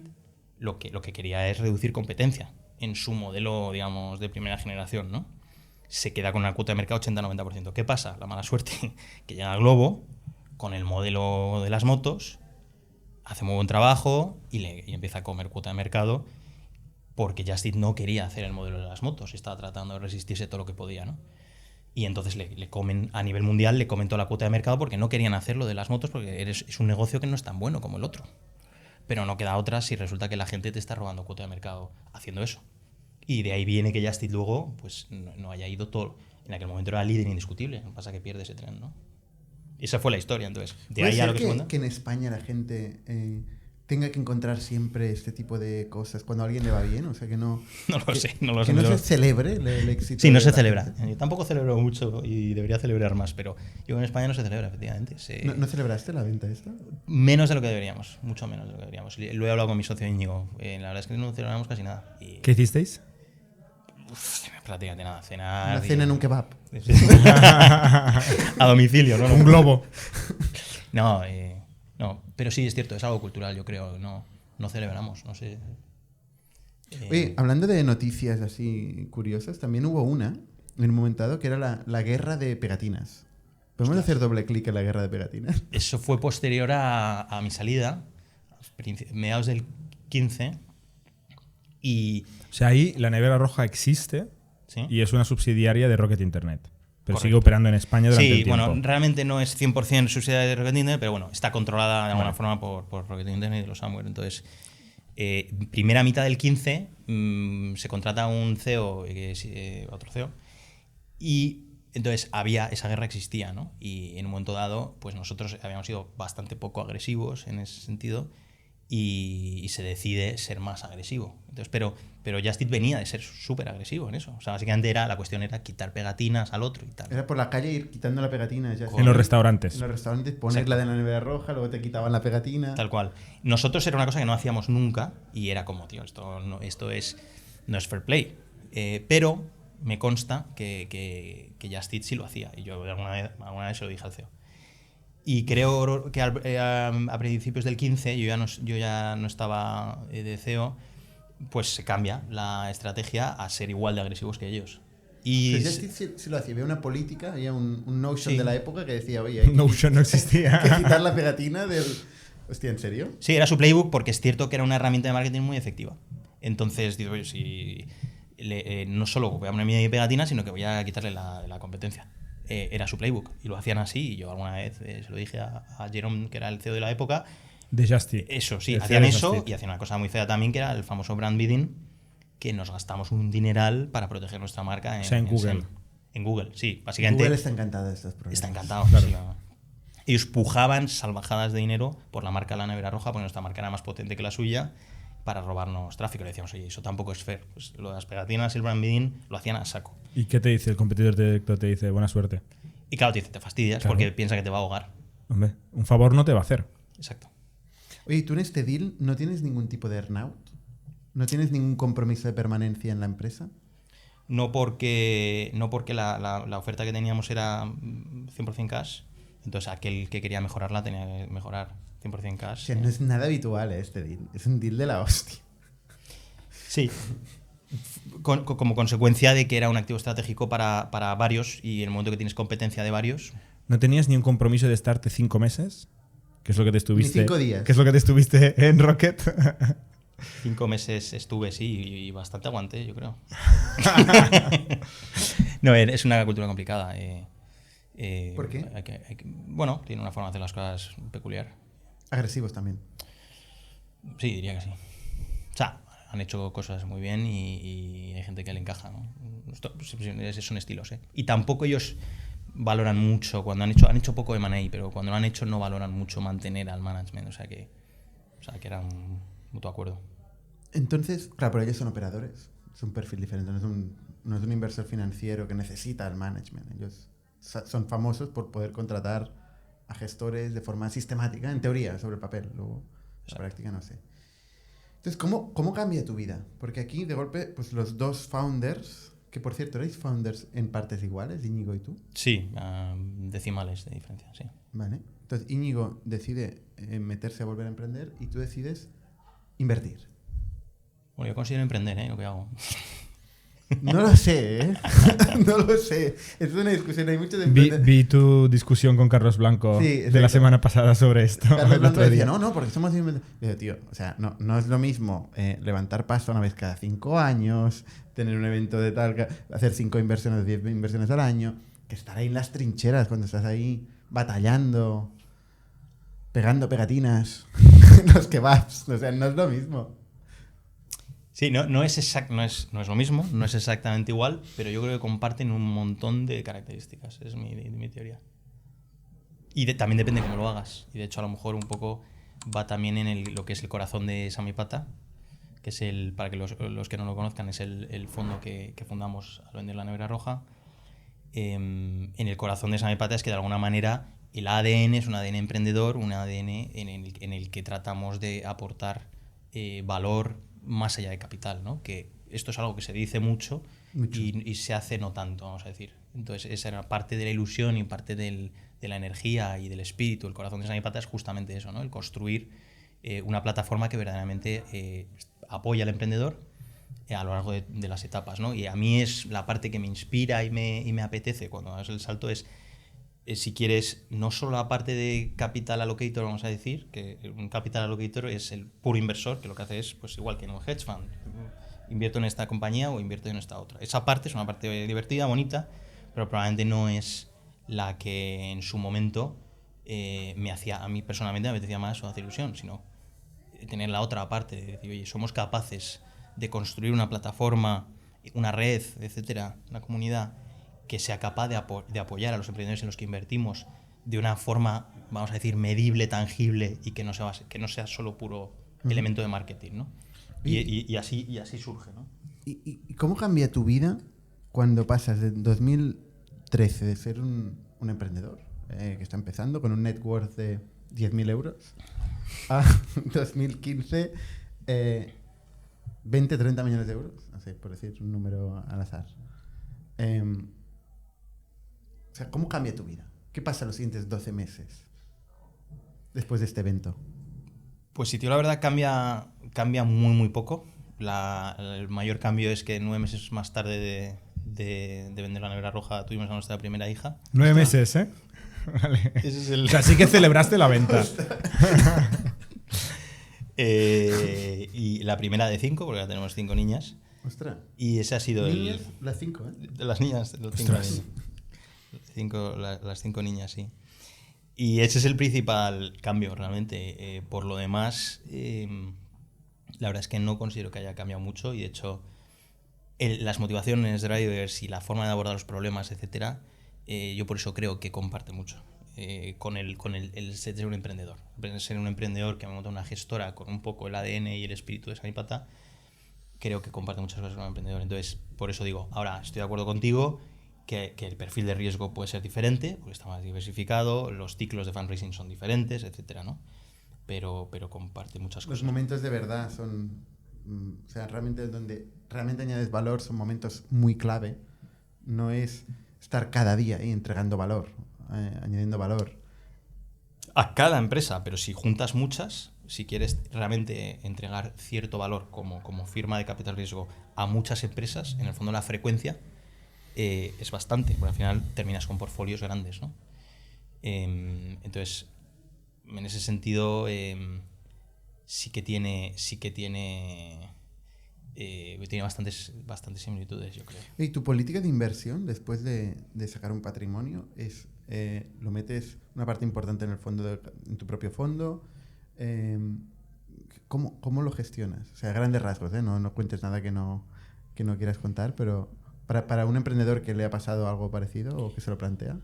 lo que quería es reducir competencia en su modelo, digamos, de primera generación, ¿no? Se queda con una cuota de mercado 80-90%. ¿Qué pasa? La mala suerte que llega Globo con el modelo de las motos, hace muy buen trabajo y empieza a comer cuota de mercado porque Just Eat no quería hacer el modelo de las motos, estaba tratando de resistirse todo lo que podía, ¿no? Y entonces le comen, a nivel mundial, le comen toda la cuota de mercado porque no querían hacerlo de las motos porque es un negocio que no es tan bueno como el otro. Pero no queda otra si resulta que la gente te está robando cuota de mercado haciendo eso. Y de ahí viene que Just Eat luego pues, no haya ido todo. En aquel momento era líder indiscutible. Lo que pasa es que pierde ese tren, ¿no? Y esa fue la historia, entonces. De ahí a lo que se cuenta. Que en España la gente tenga que encontrar siempre este tipo de cosas cuando a alguien le va bien, o sea que no... No lo sé. Que no se celebre el éxito. Sí, no se celebra. Yo tampoco celebro mucho y debería celebrar más, pero yo en España no se celebra, efectivamente. ¿No celebraste la venta esta? Menos de lo que deberíamos, mucho menos de lo que deberíamos. Lo he hablado con mi socio Íñigo. La verdad es que no celebramos casi nada. ¿Qué hicisteis? Prácticamente nada. Cenar. Una cena en un kebab. A domicilio, ¿no? Un globo. No, pero sí, es cierto, es algo cultural, yo creo. No celebramos, no sé. Oye, hablando de noticias así curiosas, también hubo una en un momento dado que era la guerra de pegatinas. ¿Podemos hacer doble clic en la guerra de pegatinas? Eso fue posterior a mi salida, mediados del 15. Y... O sea, ahí la nevera roja existe, ¿sí? Y es una subsidiaria de Rocket Internet. Pero Correcto. Sigue operando en España durante el tiempo. Bueno, realmente no es 100% subsidiaria de Rocket Internet, pero bueno, está controlada de alguna forma por Rocket Internet y los Amware. Entonces, primera mitad del 15 se contrata un CEO, otro CEO, y entonces esa guerra existía, ¿no? Y en un momento dado, pues nosotros habíamos sido bastante poco agresivos en ese sentido y se decide ser más agresivo. Entonces, pero Just Eat venía de ser súper agresivo en eso. O sea, básicamente la cuestión era quitar pegatinas al otro y tal. Era por la calle ir quitando la pegatina. Ya en los restaurantes. En los restaurantes ponerla de la nevera roja, luego te quitaban la pegatina. Tal cual. Nosotros era una cosa que no hacíamos nunca y era como, tío, esto no es fair play. Pero me consta que Just Eat sí lo hacía y yo alguna vez se lo dije al CEO. Y creo que a principios del 15 yo ya no estaba de CEO pues se cambia la estrategia a ser igual de agresivos que ellos. Y Si lo hacía, había una política, había un Notion Sí. de la época que decía, oye, hay Notion no existía. que quitar la pegatina del... Hostia, ¿en serio? sí, era su playbook porque es cierto que era una herramienta de marketing muy efectiva. Entonces, digo, oye, si no solo voy a poner mi pegatina, sino que voy a quitarle la competencia. Era su playbook y lo hacían así. Y yo alguna vez se lo dije a Jerome, que era el CEO de la época. De Justy. Eso, sí, El hacían CEO de eso Just Eat. y hacían una cosa muy fea también, que era el famoso brand bidding, que nos gastamos un dineral para proteger nuestra marca O sea, en Google. SEM. En Google, sí, básicamente. Google está encantada de estos problemas. Está encantado. Claro. Sí, no. Ellos pujaban salvajadas de dinero por la marca de la nevera roja, porque nuestra marca era más potente que la suya, para robarnos tráfico. Le decíamos, oye, eso tampoco es fair. Pues lo de las pegatinas y el brand bidding lo hacían a saco. ¿Y qué te dice el competidor directo? Te dice, buena suerte. Y claro, te fastidias Claro. porque piensa que te va a ahogar. Hombre, un favor no te va a hacer. Exacto. Oye, ¿tú en este deal no tienes ningún tipo de earnout? ¿No tienes ningún compromiso de permanencia en la empresa? No porque la oferta que teníamos era 100% cash, entonces aquel que quería mejorarla tenía que mejorar 100% O cash. sea, no es nada habitual este deal. Es un deal de la hostia. Sí. Como consecuencia de que era un activo estratégico para varios, y en el momento que tienes competencia de varios, ¿No tenías ni un compromiso de estarte 5 meses? ¿Qué es lo que te estuviste? 5 días. ¿Qué es lo que te estuviste en Rocket? 5 meses estuve, sí, y bastante aguanté, yo creo. No, es una cultura complicada. ¿Por qué? Bueno, tiene una forma de hacer las cosas peculiar. Agresivos también. Sí, diría que sí. O sea, han hecho cosas muy bien y hay gente que le encaja, ¿no? Son estilos, ¿eh? Y tampoco ellos valoran mucho, cuando han hecho poco M&A, pero cuando lo han hecho no valoran mucho mantener al management, o sea que era un mutuo acuerdo. Entonces, claro, pero ellos son operadores. Es un perfil diferente. No es un inversor financiero que necesita el management. Ellos son famosos por poder contratar a gestores de forma sistemática, en teoría, sobre el papel. Luego, en la práctica no sé. Entonces, ¿cómo cambia tu vida? Porque aquí, de golpe, pues los dos founders, que por cierto, ¿erais founders en partes iguales, Íñigo y tú? Sí, decimales de diferencia, sí. Vale. Entonces, Íñigo decide meterse a volver a emprender y tú decides invertir. Bueno, yo considero emprender, lo que hago. No lo sé, ¿eh? No lo sé. Es una discusión, hay muchos Vi tu discusión con Carlos Blanco Sí, de la exacto. semana pasada sobre esto. Carlos el Blanco otro decía, día. no, porque somos inventores. Digo, tío, o sea, no es lo mismo levantar pasta una vez cada 5 años, tener un evento de tal, hacer 5 inversiones, 10 inversiones al año, que estar ahí en las trincheras cuando estás ahí batallando, pegando pegatinas, los kebabs. O sea, no es lo mismo. Sí, no es lo mismo, no es exactamente igual, pero yo creo que comparten un montón de características, es mi teoría. Y también depende cómo lo hagas. Y de hecho, a lo mejor un poco va también en lo que es el corazón de Samipata, que es para que los que no lo conozcan, es el fondo que fundamos al vender la nevera roja. En el corazón de Samipata es que de alguna manera el ADN es un ADN emprendedor, un ADN en el que tratamos de aportar valor más allá de capital, ¿no? Que esto es algo que se dice mucho. Y se hace no tanto, vamos a decir. Entonces esa era parte de la ilusión y parte de la energía y del espíritu, el corazón de Samipata es justamente eso, ¿no? El construir una plataforma que verdaderamente apoya al emprendedor a lo largo de las etapas, ¿no? Y a mí es la parte que me inspira y me apetece cuando das el salto es si quieres, no solo la parte de capital allocator, vamos a decir, que un capital allocator es el puro inversor, que lo que hace es, pues igual que en un hedge fund, invierto en esta compañía o invierto en esta otra. Esa parte es una parte divertida, bonita, pero probablemente no es la que en su momento a mí personalmente me apetecía más o hacer ilusión, sino tener la otra parte, de decir, oye, somos capaces de construir una plataforma, una red, etcétera, una comunidad que sea capaz de apoyar a los emprendedores en los que invertimos de una forma, vamos a decir, medible, tangible y que no sea solo puro elemento de marketing, ¿no? Y así surge, ¿no? ¿Y cómo cambia tu vida cuando pasas de 2013 de ser un emprendedor que está empezando con un net worth de 10.000 euros a 2015 20, 30 millones de euros? No sé, por decir un número al azar. O sea, ¿cómo cambia tu vida? ¿Qué pasa los siguientes 12 meses después de este evento? Pues si te digo la verdad, cambia muy, muy poco. el mayor cambio es que 9 meses más tarde de vender la nevera roja tuvimos a nuestra primera hija. 9 meses, ¿eh? Vale. Ese es el... O sea, sí que celebraste la venta. Y la primera de 5, porque ya tenemos 5 niñas. Ostras. Y ese ha sido Niñas, las 5, ¿eh? de las niñas, de los 5 niños. Las 5 niñas, sí. Y ese es el principal cambio, realmente. Por lo demás, la verdad es que no considero que haya cambiado mucho y, de hecho, las motivaciones de drivers y la forma de abordar los problemas, etcétera, yo por eso creo que comparte mucho con el ser un emprendedor. Ser un emprendedor que me monta una gestora con un poco el ADN y el espíritu de Samipata, creo que comparte muchas cosas con un emprendedor. Entonces, por eso digo, ahora estoy de acuerdo contigo que el perfil de riesgo puede ser diferente, porque está más diversificado, los ciclos de fundraising son diferentes, etcétera, ¿no? Pero comparte muchas cosas. Los momentos de verdad son... O sea, realmente donde realmente añades valor son momentos muy clave. No es estar cada día ahí entregando valor, añadiendo valor. A cada empresa, pero si juntas muchas, si quieres realmente entregar cierto valor como firma de capital riesgo a muchas empresas, en el fondo la frecuencia es bastante, porque al final terminas con portfolios grandes, ¿no? Entonces, en ese sentido, sí que tiene bastantes similitudes, yo creo. ¿Y tu política de inversión después de sacar un patrimonio es lo metes una parte importante en el fondo en tu propio fondo? ¿Cómo lo gestionas? O sea, a grandes rasgos, no cuentes nada que no quieras contar, pero para un emprendedor que le ha pasado algo parecido o que se lo plantea.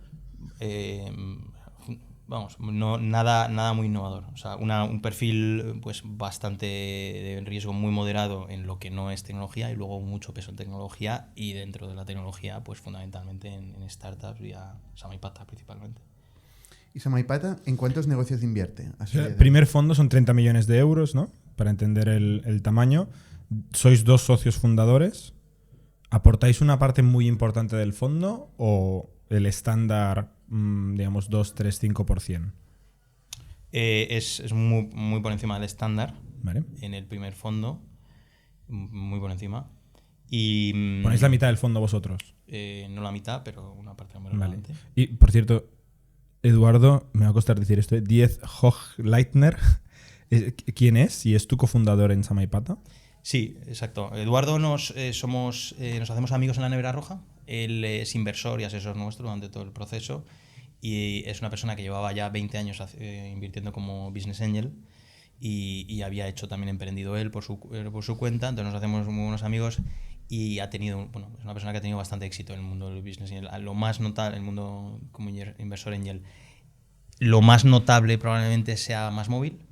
Nada muy innovador. O sea, un perfil pues bastante de riesgo muy moderado en lo que no es tecnología y luego mucho peso en tecnología y dentro de la tecnología pues fundamentalmente en startups y a Samipata principalmente. ¿Y Samipata en cuántos negocios invierte? El primer fondo son 30 millones de euros, ¿no? Para entender el tamaño. Sois 2 socios fundadores. ¿Aportáis una parte muy importante del fondo o el estándar, digamos, 2, 3, 5%? Es muy por encima del estándar. Vale. En el primer fondo, muy por encima. Y ¿Ponéis la mitad del fondo vosotros? No la mitad, pero una parte muy Vale. relevante. Y, por cierto, Eduardo, me va a costar decir esto, Diez Hochleitner, ¿quién es? ¿Y es tu cofundador en Samipata? Sí, exacto. Eduardo nos hacemos amigos en la Nevera Roja. Él es inversor y asesor nuestro durante todo el proceso y es una persona que llevaba ya 20 años invirtiendo como business angel y había hecho también emprendido él por su cuenta. Entonces nos hacemos muy buenos amigos y es una persona que ha tenido bastante éxito en el mundo del business angel. Lo más notable en el mundo como inversor angel, lo más notable probablemente sea MásMóvil,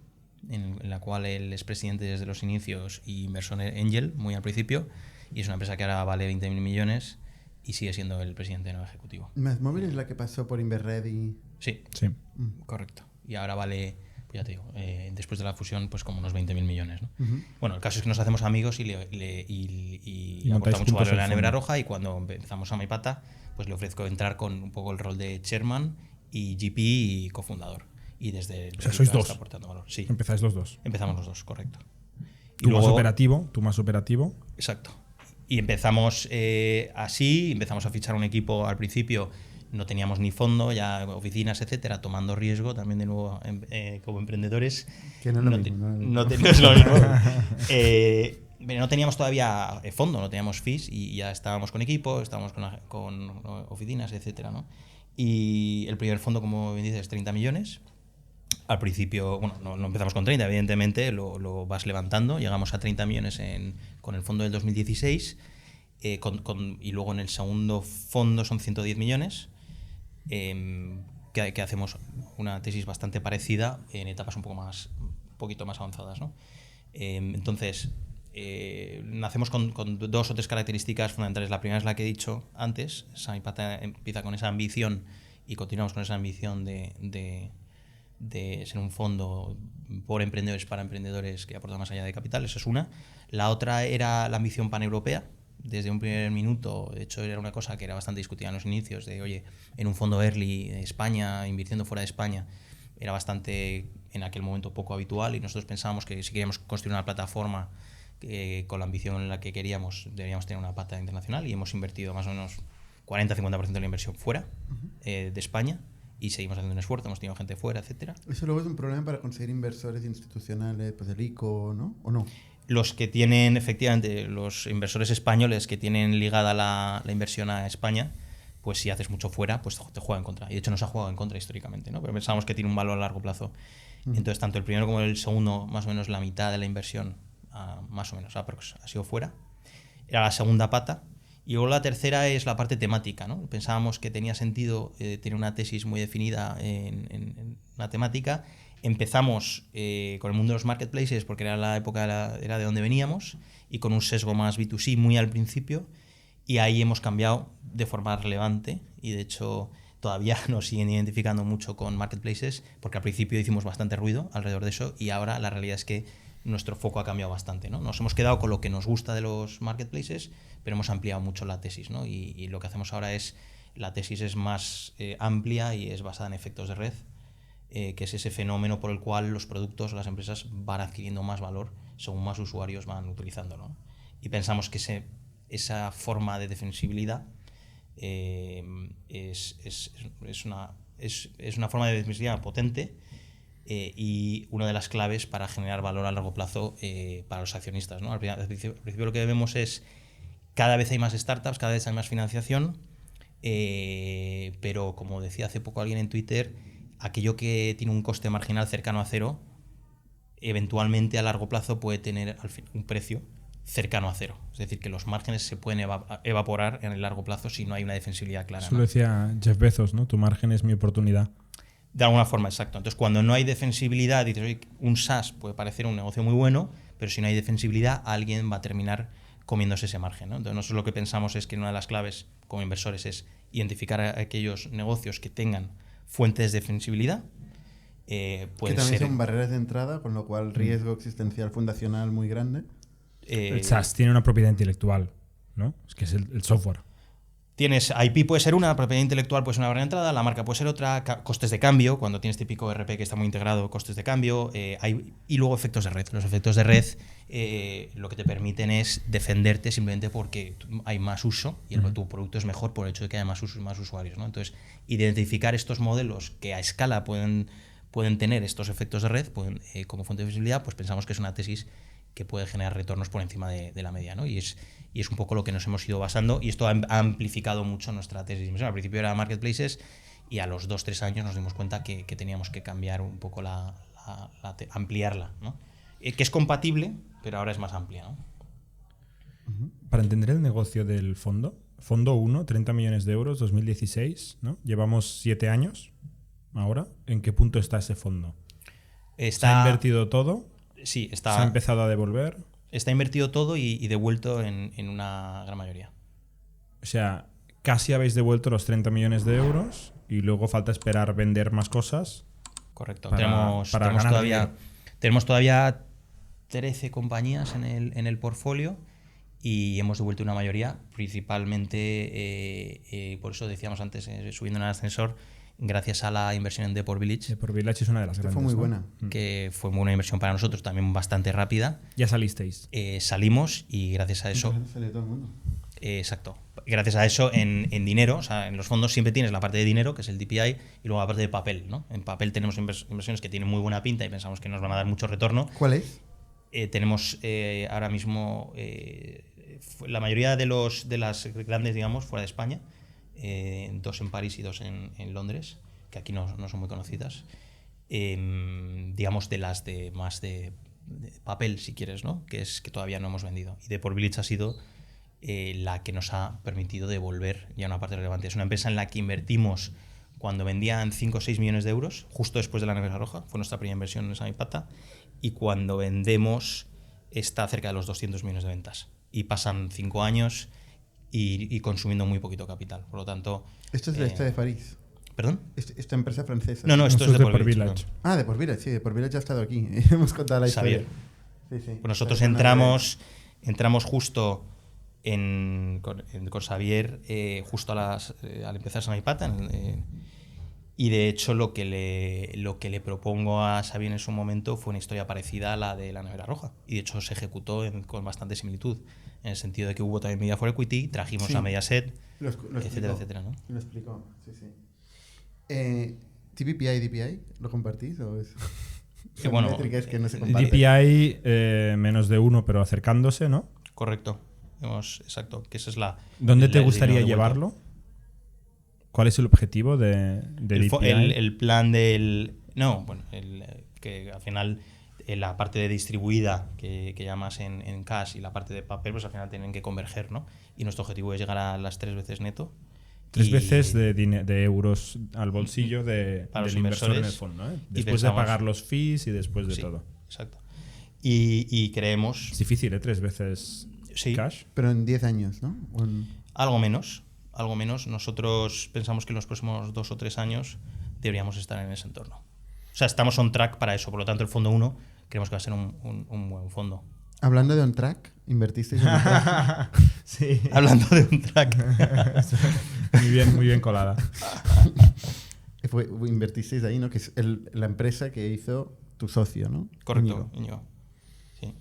en la cual él es presidente desde los inicios y inversor angel muy al principio, y es una empresa que ahora vale 20.000 millones y sigue siendo el presidente no ejecutivo. ¿MásMóvil es la que pasó por Inverred y...? Sí, correcto. Y ahora vale, pues ya te digo, después de la fusión, pues como unos 20.000 millones, ¿no? Uh-huh. Bueno, el caso es que nos hacemos amigos y le aporta mucho valor a la Nevera Roja, y cuando empezamos a Samipata, pues le ofrezco entrar con un poco el rol de chairman y GP y cofundador. Y desde o sea, sois 2. Está aportando valor. Sí. Empezáis los 2. Empezamos los 2, correcto. Tú más operativo. Exacto. Y empezamos así, empezamos a fichar un equipo al principio, no teníamos ni fondo, ya oficinas, etcétera, tomando riesgo también de nuevo como emprendedores. Que no es lo mismo. No es lo mismo. No teníamos todavía fondo, no teníamos fees y ya estábamos con equipo, estábamos con oficinas, etcétera, ¿no? Y el primer fondo, como bien dices, 30 millones. Al principio, no empezamos con 30, evidentemente, lo vas levantando. Llegamos a 30 millones con el fondo del 2016 y luego en el segundo fondo son 110 millones, que hacemos una tesis bastante parecida en etapas un poquito más avanzadas, ¿no? Entonces, nacemos con 2 o 3 características fundamentales. La primera es la que he dicho antes. Samipata empieza con esa ambición y continuamos con esa ambición de ser un fondo por emprendedores para emprendedores que aporta más allá de capital. Eso es una. La otra era la ambición paneuropea. Desde un primer minuto, de hecho, era una cosa que era bastante discutida en los inicios, de oye, en un fondo early de España, invirtiendo fuera de España, era bastante en aquel momento poco habitual, y nosotros pensábamos que si queríamos construir una plataforma con la ambición en la que queríamos, deberíamos tener una pata internacional y hemos invertido más o menos 40-50% de la inversión fuera de España y seguimos haciendo un esfuerzo, hemos tenido gente fuera, etcétera. Eso luego es un problema para conseguir inversores institucionales, pues el ICO, ¿no? ¿O no? Los que tienen, efectivamente, los inversores españoles que tienen ligada la inversión a España, pues si haces mucho fuera, pues te juega en contra. Y de hecho nos ha jugado en contra históricamente, ¿no? Pero pensamos que tiene un valor a largo plazo. Entonces, tanto el primero como el segundo, más o menos la mitad de la inversión, más o menos, ha sido fuera. Era la segunda pata. Y luego la tercera es la parte temática, ¿no? Pensábamos que tenía sentido tener una tesis muy definida en la temática. Empezamos con el mundo de los marketplaces porque era la época, era de donde veníamos, y con un sesgo más B2C muy al principio, y ahí hemos cambiado de forma relevante y de hecho todavía nos siguen identificando mucho con marketplaces porque al principio hicimos bastante ruido alrededor de eso y ahora la realidad es que nuestro foco ha cambiado bastante, ¿no? Nos hemos quedado con lo que nos gusta de los marketplaces, pero hemos ampliado mucho la tesis, ¿no? Y lo que hacemos ahora es, la tesis es más amplia y es basada en efectos de red, que es ese fenómeno por el cual los productos, las empresas van adquiriendo más valor según más usuarios van utilizando, ¿no? Y pensamos que esa forma de defensibilidad es una forma de defensibilidad potente y una de las claves para generar valor a largo plazo para los accionistas, ¿no? Al principio lo que vemos es cada vez hay más startups, cada vez hay más financiación, pero como decía hace poco alguien en Twitter, aquello que tiene un coste marginal cercano a cero, eventualmente a largo plazo puede tener al fin un precio cercano a cero. Es decir, que los márgenes se pueden evaporar en el largo plazo si no hay una defensibilidad clara. Eso lo decía Jeff Bezos, ¿no? Tu margen es mi oportunidad. De alguna forma, exacto. Entonces, cuando no hay defensibilidad, dices, oye, un SaaS puede parecer un negocio muy bueno, pero si no hay defensibilidad, alguien va a terminar comiéndose ese margen, ¿no? Entonces, nosotros lo que pensamos es que una de las claves como inversores es identificar a aquellos negocios que tengan fuentes de defensibilidad. Que también son barreras de entrada, con lo cual riesgo existencial fundacional muy grande. El SaaS tiene una propiedad intelectual, ¿no? Es que es el software. Tienes IP, puede ser una, propiedad intelectual puede ser una barrera de entrada, la marca puede ser otra, costes de cambio, cuando tienes típico ERP que está muy integrado, costes de cambio, y luego efectos de red. Los efectos de red lo que te permiten es defenderte simplemente porque hay más uso y tu producto es mejor por el hecho de que haya más usos, más usuarios, ¿no? Entonces, identificar estos modelos que a escala pueden tener estos efectos de red como fuente de visibilidad, pues pensamos que es una tesis que puede generar retornos por encima de la media, ¿no? Y es un poco lo que nos hemos ido basando y esto ha amplificado mucho nuestra tesis. Al principio era marketplaces y a los 2-3 años nos dimos cuenta que teníamos que cambiar un poco ampliarla, ¿no? Que es compatible, pero ahora es más amplia, ¿no? Para entender el negocio del fondo 1, 30 millones de euros, 2016, ¿no? Llevamos 7 años ahora. ¿En qué punto está ese fondo? ¿Se ha invertido todo? Sí, ¿Se ha empezado a devolver? Está invertido todo y devuelto en una gran mayoría. O sea, casi habéis devuelto los 30 millones de euros y luego falta esperar vender más cosas. Correcto. Tenemos todavía 13 compañías en el portfolio y hemos devuelto una mayoría, principalmente, por eso decíamos antes, subiendo en el ascensor, gracias a la inversión en Deport Village. Deport Village es una de las grandes. Fue muy buena. Que fue muy buena inversión para nosotros, también bastante rápida. Ya salisteis. Salimos y gracias a eso... Sale todo el mundo. Exacto. Gracias a eso en dinero, o sea, en los fondos siempre tienes la parte de dinero, que es el DPI, y luego la parte de papel, ¿no? En papel tenemos inversiones que tienen muy buena pinta y pensamos que nos van a dar mucho retorno. ¿Cuál es? Tenemos ahora mismo la mayoría de las grandes, digamos, fuera de España, 2 en París y 2 en Londres, que aquí no son muy conocidas, digamos de las de más de papel, si quieres, ¿no? Que todavía no hemos vendido. Y Deport Village ha sido la que nos ha permitido devolver ya una parte relevante. Es una empresa en la que invertimos cuando vendían 5 o 6 millones de euros, justo después de la nevera roja, fue nuestra primera inversión en esa pata, y cuando vendemos está cerca de los 200 millones de ventas. Y pasan 5 años y consumiendo muy poquito capital. Por lo tanto... Esto es de esta de París. ¿Perdón? Esta empresa francesa. No, esto es de Deport Village. No. Deport Village, sí, Deport Village ya ha estado aquí. Hemos contado la historia. Sí. Pues nosotros entramos justo con Xavier, justo al empezar Sanaipata, Y de hecho lo que le propongo a Xavi en su momento fue una historia parecida a la de la nevera roja. Y de hecho se ejecutó con bastante similitud. En el sentido de que hubo también Media for Equity, trajimos a Mediaset, etcétera, etcétera, ¿no? Lo explicó, sí. ¿TPPI, DPI? ¿Lo compartís o es...? Bueno, métricas que no se comparten. DPI menos de 1, pero acercándose, ¿no? Correcto. Exacto, que esa es la... ¿Dónde te el gustaría dinero devuelto. llevarlo? ¿Cuál es el objetivo de DPI? El plan del... No, bueno, que al final la parte de distribuida que llamas en cash y la parte de papel, pues al final tienen que converger, ¿no? Y nuestro objetivo es llegar a las 3 veces neto. 3 veces de euros al bolsillo para los del inversor en el inversores. fondo, ¿eh? Y Después de pensamos- pagar los fees y después de Sí, todo. exacto. Y creemos... Es difícil, ¿eh? 3 veces Sí. cash. Pero en 10 años, ¿no? O en- Algo menos. Nosotros pensamos que en los próximos 2 o 3 años deberíamos estar en ese entorno. O sea, estamos on track para eso. Por lo tanto, el fondo 1 creemos que va a ser un buen fondo. Hablando de on-track, ¿invertisteis en on-track? Sí. Hablando de un track. Muy bien colada. Invertisteis ahí, ¿no? Que es la empresa que hizo tu socio, ¿no? Correcto, Íñigo. Íñigo. Sí.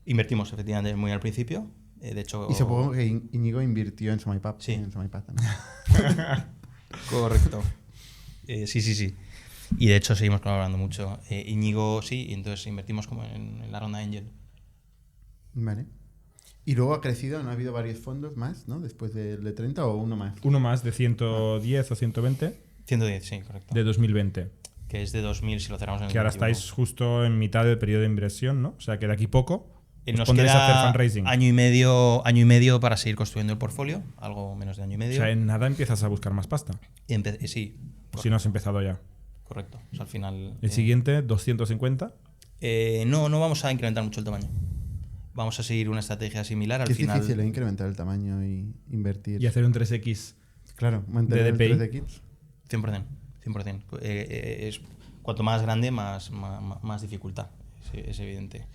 Invertimos efectivamente muy al principio. De hecho... Y supongo que Íñigo invirtió en Somaipap. Sí. En Somaipap, ¿no? Correcto. Sí. Y de hecho seguimos colaborando mucho. Íñigo, sí, y entonces invertimos como en la ronda Angel. Vale. Y luego ha crecido, ¿no? Ha habido varios fondos más, ¿no? Después del de 30 o uno más. Uno más de 110 o 120 110, sí, correcto. de 2020. Que es de 2000 si lo cerramos en el Que ahora 21. estáis justo en mitad del periodo de inversión, ¿no? O sea, que de aquí poco os Nos pondréis a hacer queda fundraising. año y medio para seguir construyendo el portfolio, algo menos de año y O medio. sea, en nada empiezas a buscar más pasta. Sí, Si no has empezado ya. correcto. O sea, al final... El siguiente, 250. No vamos a incrementar mucho el tamaño. Vamos a seguir una estrategia similar. Al Que es final, difícil, ¿eh? Incrementar el tamaño y invertir. Y hacer un 3X. Claro, mantener el DPI. 3X. 100%. Cuanto más grande, más dificultad. Es evidente.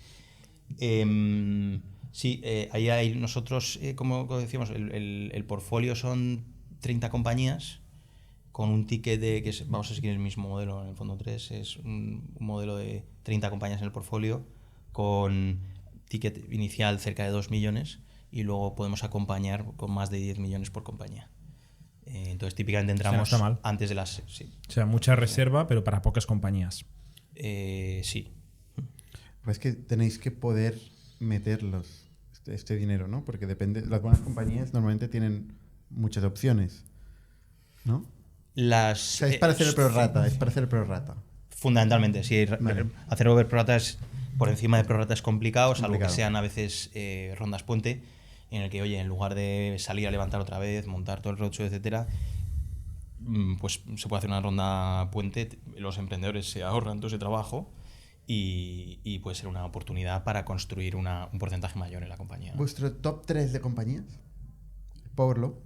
Sí, ahí hay nosotros, como decíamos, el portfolio son 30 compañías con un ticket vamos a seguir el mismo modelo en el fondo 3, es un modelo de 30 compañías en el portfolio con ticket inicial cerca de 2 millones y luego podemos acompañar con más de 10 millones por compañía. Entonces típicamente entramos está mal. antes de las... Sí. O sea, mucha reserva, pero para pocas compañías. Sí. Pues es que tenéis que poder meterlos, este dinero, ¿no? Porque depende. Las buenas compañías normalmente tienen muchas opciones, ¿no? O sea, es para hacer el prorata, Fundamentalmente, sí. Vale. Hacer over prorata por encima de prorata es complicado, salvo que Complicado. sean a veces rondas puente, en el que, oye, en lugar de salir a levantar otra vez, montar todo el roadshow, etcétera, pues se puede hacer una ronda puente, los emprendedores se ahorran todo ese trabajo y puede ser una oportunidad para construir un porcentaje mayor en la compañía, ¿no? ¿Vuestro top 3 de compañías? Powerlow.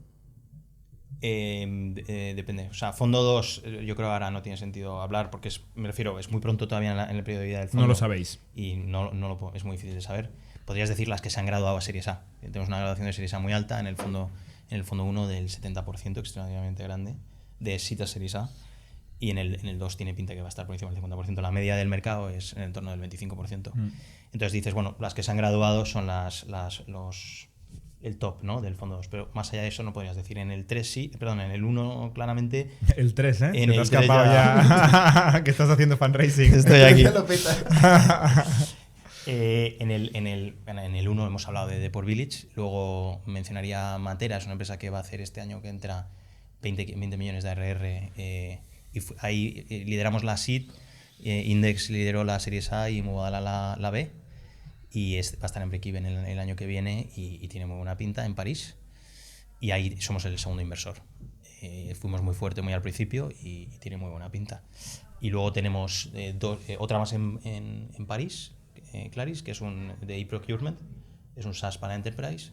Depende. O sea, fondo 2, yo creo que ahora no tiene sentido hablar porque me refiero, es muy pronto todavía en el periodo de vida del fondo. No lo sabéis. Y es muy difícil de saber. Podrías decir las que se han graduado a Series A. Tenemos una graduación de Series A muy alta en el fondo 1 del 70%, extremadamente grande, de citas Series A. Y en el 2 tiene pinta que va a estar por encima del 50%. La media del mercado es en el entorno del 25%. Entonces dices, bueno, las que se han graduado son el top, ¿no? Del fondo 2. Pero más allá de eso no podrías decir. En el 3 sí, perdón, en el 1 claramente. El 3, ¿eh? En Que te el has 3 escapado ya. Que estás haciendo fundraising. Estoy aquí. Lo peta. En el 1 hemos hablado de Deport Village. Luego mencionaría Matera, es una empresa que va a hacer este año que entra 20 millones de ARR. Ahí lideramos la SEED, Index lideró la Series A y Mubadala la B. Y va a estar en break-even el año que viene y tiene muy buena pinta en París. Y ahí somos el segundo inversor. Fuimos muy fuerte muy al principio y tiene muy buena pinta. Y luego tenemos otra más en París, Claris, que es de e-procurement, es un SaaS para Enterprise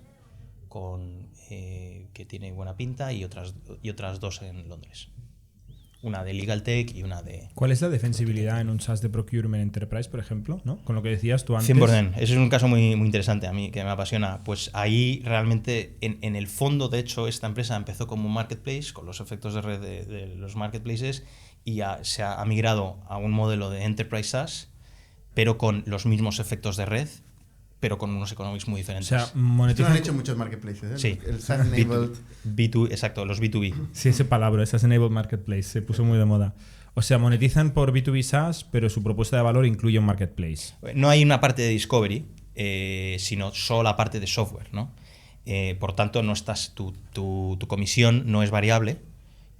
que tiene buena pinta y otras dos en Londres. Una de Legal Tech y una de... ¿Cuál es la defensibilidad en un SaaS de Procurement Enterprise, por ejemplo? ¿No? Con lo que decías tú antes. 100%. Ese es un caso muy, muy interesante a mí, que me apasiona. Pues ahí realmente, en el fondo, de hecho, esta empresa empezó como un marketplace, con los efectos de red de los marketplaces, y se ha migrado a un modelo de Enterprise SaaS, pero con los mismos efectos de red, pero con unos economics muy O diferentes. sea, Esto lo monetizan... han hecho muchos marketplaces, ¿eh? Sí. El SaaS Enabled. B2, exacto, los B2B. Sí, ese palabra, SaaS Enabled Marketplace, se puso muy de moda. O sea, monetizan por B2B SaaS, pero su propuesta de valor incluye un marketplace. No hay una parte de discovery, sino solo la parte de software, ¿no? Por tanto, no estás, tu comisión no es variable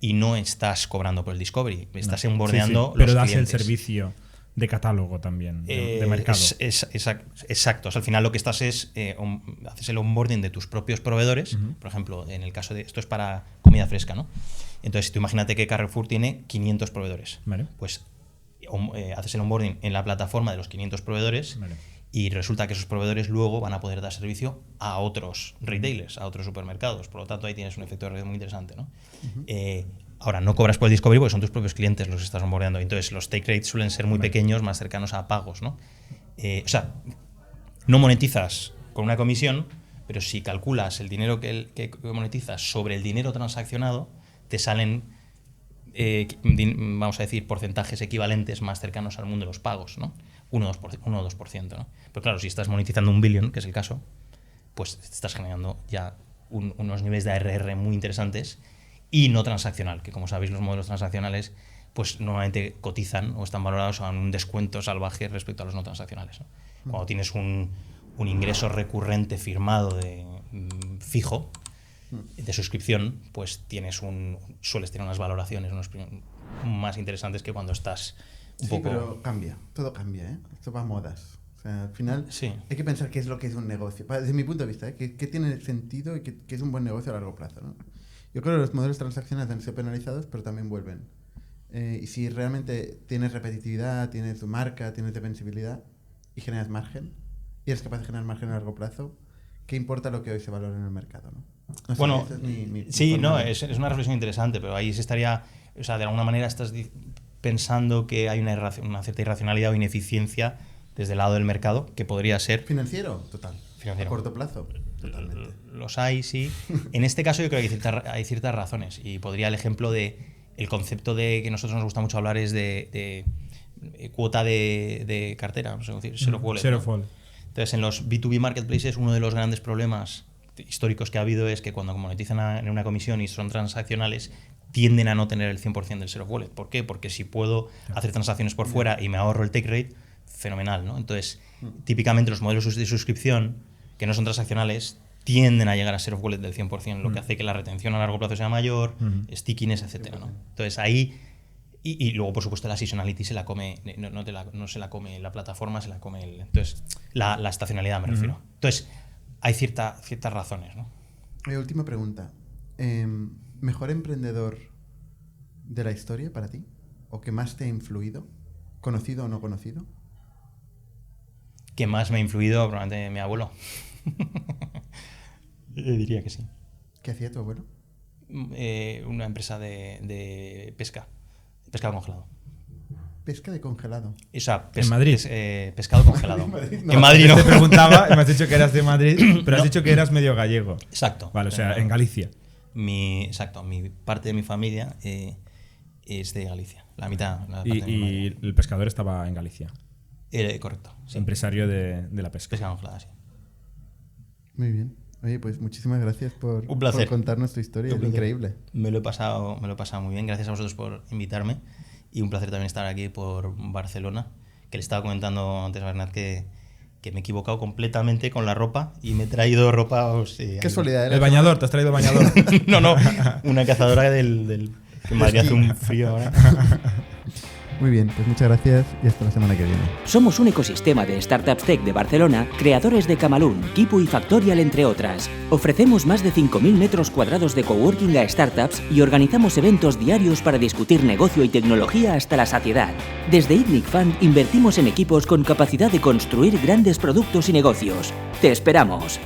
y no estás cobrando por el discovery. Estás onboardeando los pero das clientes. el servicio de catálogo también, de mercado. Exacto. O sea, al final lo que estás es haces el onboarding de tus propios proveedores. Por ejemplo, en el caso de esto es para comida fresca, ¿no? Entonces, tú imagínate que Carrefour tiene 500 proveedores. Vale. Pues haces el onboarding en la plataforma de los 500 proveedores. Vale. Y resulta que esos proveedores luego van a poder dar servicio a otros retailers, a otros supermercados. Por lo tanto, ahí tienes un efecto de red muy interesante, ¿no? Ahora, no cobras por el discovery porque son tus propios clientes los que estás onboardando. Entonces, los take rates suelen ser muy pequeños, más cercanos a pagos, ¿no? O sea, no monetizas con una comisión, pero si calculas el dinero que monetizas sobre el dinero transaccionado, te salen, vamos a decir, porcentajes equivalentes más cercanos al mundo de los pagos, ¿no? 1 o 2%, ¿no? Pero claro, si estás monetizando 1 billón, que es el caso, pues estás generando ya unos niveles de ARR muy interesantes y no transaccional, que como sabéis los modelos transaccionales pues normalmente cotizan o están valorados a un descuento salvaje respecto a los no transaccionales, ¿no? Cuando tienes un ingreso recurrente firmado fijo de suscripción, pues sueles tener unas valoraciones más interesantes que cuando estás un poco... pero cambia, todo cambia, ¿eh? Esto va a modas. O sea, al final Sí. hay que pensar qué es lo que es un negocio. Desde mi punto de vista, ¿eh? ¿Qué tiene sentido y qué es un buen negocio a largo plazo, ¿no? Yo creo que los modelos transaccionales han sido penalizados, pero también vuelven. Y si realmente tienes repetitividad, tienes tu marca, tienes defensibilidad y generas margen, y eres capaz de generar margen a largo plazo, ¿qué importa lo que hoy se valora en el mercado, ¿no? No sé, Bueno, esa es mi sí, forma no, de- es una reflexión interesante, pero ahí se estaría, o sea, de alguna manera estás pensando que hay una cierta irracionalidad o ineficiencia desde el lado del mercado, que podría ser... ¿Financiero? Total. Financiero. A corto plazo, totalmente. Los hay, sí. En este caso yo creo que hay ciertas razones, y podría el ejemplo de el concepto de que a nosotros nos gusta mucho hablar es de cuota de cartera, no sé cómo decir, share of wallet, Share ¿no? of wallet. Entonces, en los B2B marketplaces, uno de los grandes problemas históricos que ha habido es que cuando monetizan en una comisión y son transaccionales, tienden a no tener el 100% del share of wallet. ¿Por qué? Porque si puedo hacer transacciones por fuera y me ahorro el take rate, fenomenal, ¿no? Entonces, típicamente los modelos de suscripción que no son transaccionales tienden a llegar a share of wallet del 100%, lo que hace que la retención a largo plazo sea mayor, stickiness, etcétera, ¿no? Entonces, ahí... Y luego, por supuesto, la seasonality se la come, no se la come la plataforma, se la come entonces, la estacionalidad me refiero. Entonces, hay ciertas razones, ¿no? Última pregunta. ¿Mejor emprendedor de la historia para ti? ¿O que más te ha influido? ¿Conocido o no conocido? ¿Qué más me ha influido? Probablemente mi abuelo. Diría que sí. ¿Qué hacía tu abuelo? Una empresa de pescado congelado. Pesca de congelado. O sea, ¿En Madrid? Pescado congelado. En Madrid no. En Madrid no. Te preguntaba, y me has dicho que eras de Madrid, pero has No. dicho que eras medio gallego. Exacto. Vale, o sea, en Galicia. Exacto. Mi parte de mi familia es de Galicia. La mitad. La parte de mi Y madre. el pescador estaba en Galicia. Correcto. Sí. Empresario de la pesca. Pescado congelado, sí. Muy bien. Oye, pues muchísimas gracias por Un placer. contarnos tu historia. Un Es placer. increíble. Me lo he pasado muy bien. Gracias a vosotros por invitarme. Y un placer también estar aquí por Barcelona. Que le estaba comentando antes a Bernat que me he equivocado completamente con la ropa y me he traído ropa. Qué casualidad. ¿eh? El bañador, te has traído bañador. No, una cazadora del que en Madrid hace un frío ahora. Muy bien, pues muchas gracias y hasta la semana que viene. Somos un ecosistema de startups tech de Barcelona, creadores de Camalún, Kipu y Factorial, entre otras. Ofrecemos más de 5.000 metros cuadrados de coworking a startups y organizamos eventos diarios para discutir negocio y tecnología hasta la saciedad. Desde ITNIC Fund invertimos en equipos con capacidad de construir grandes productos y negocios. ¡Te esperamos!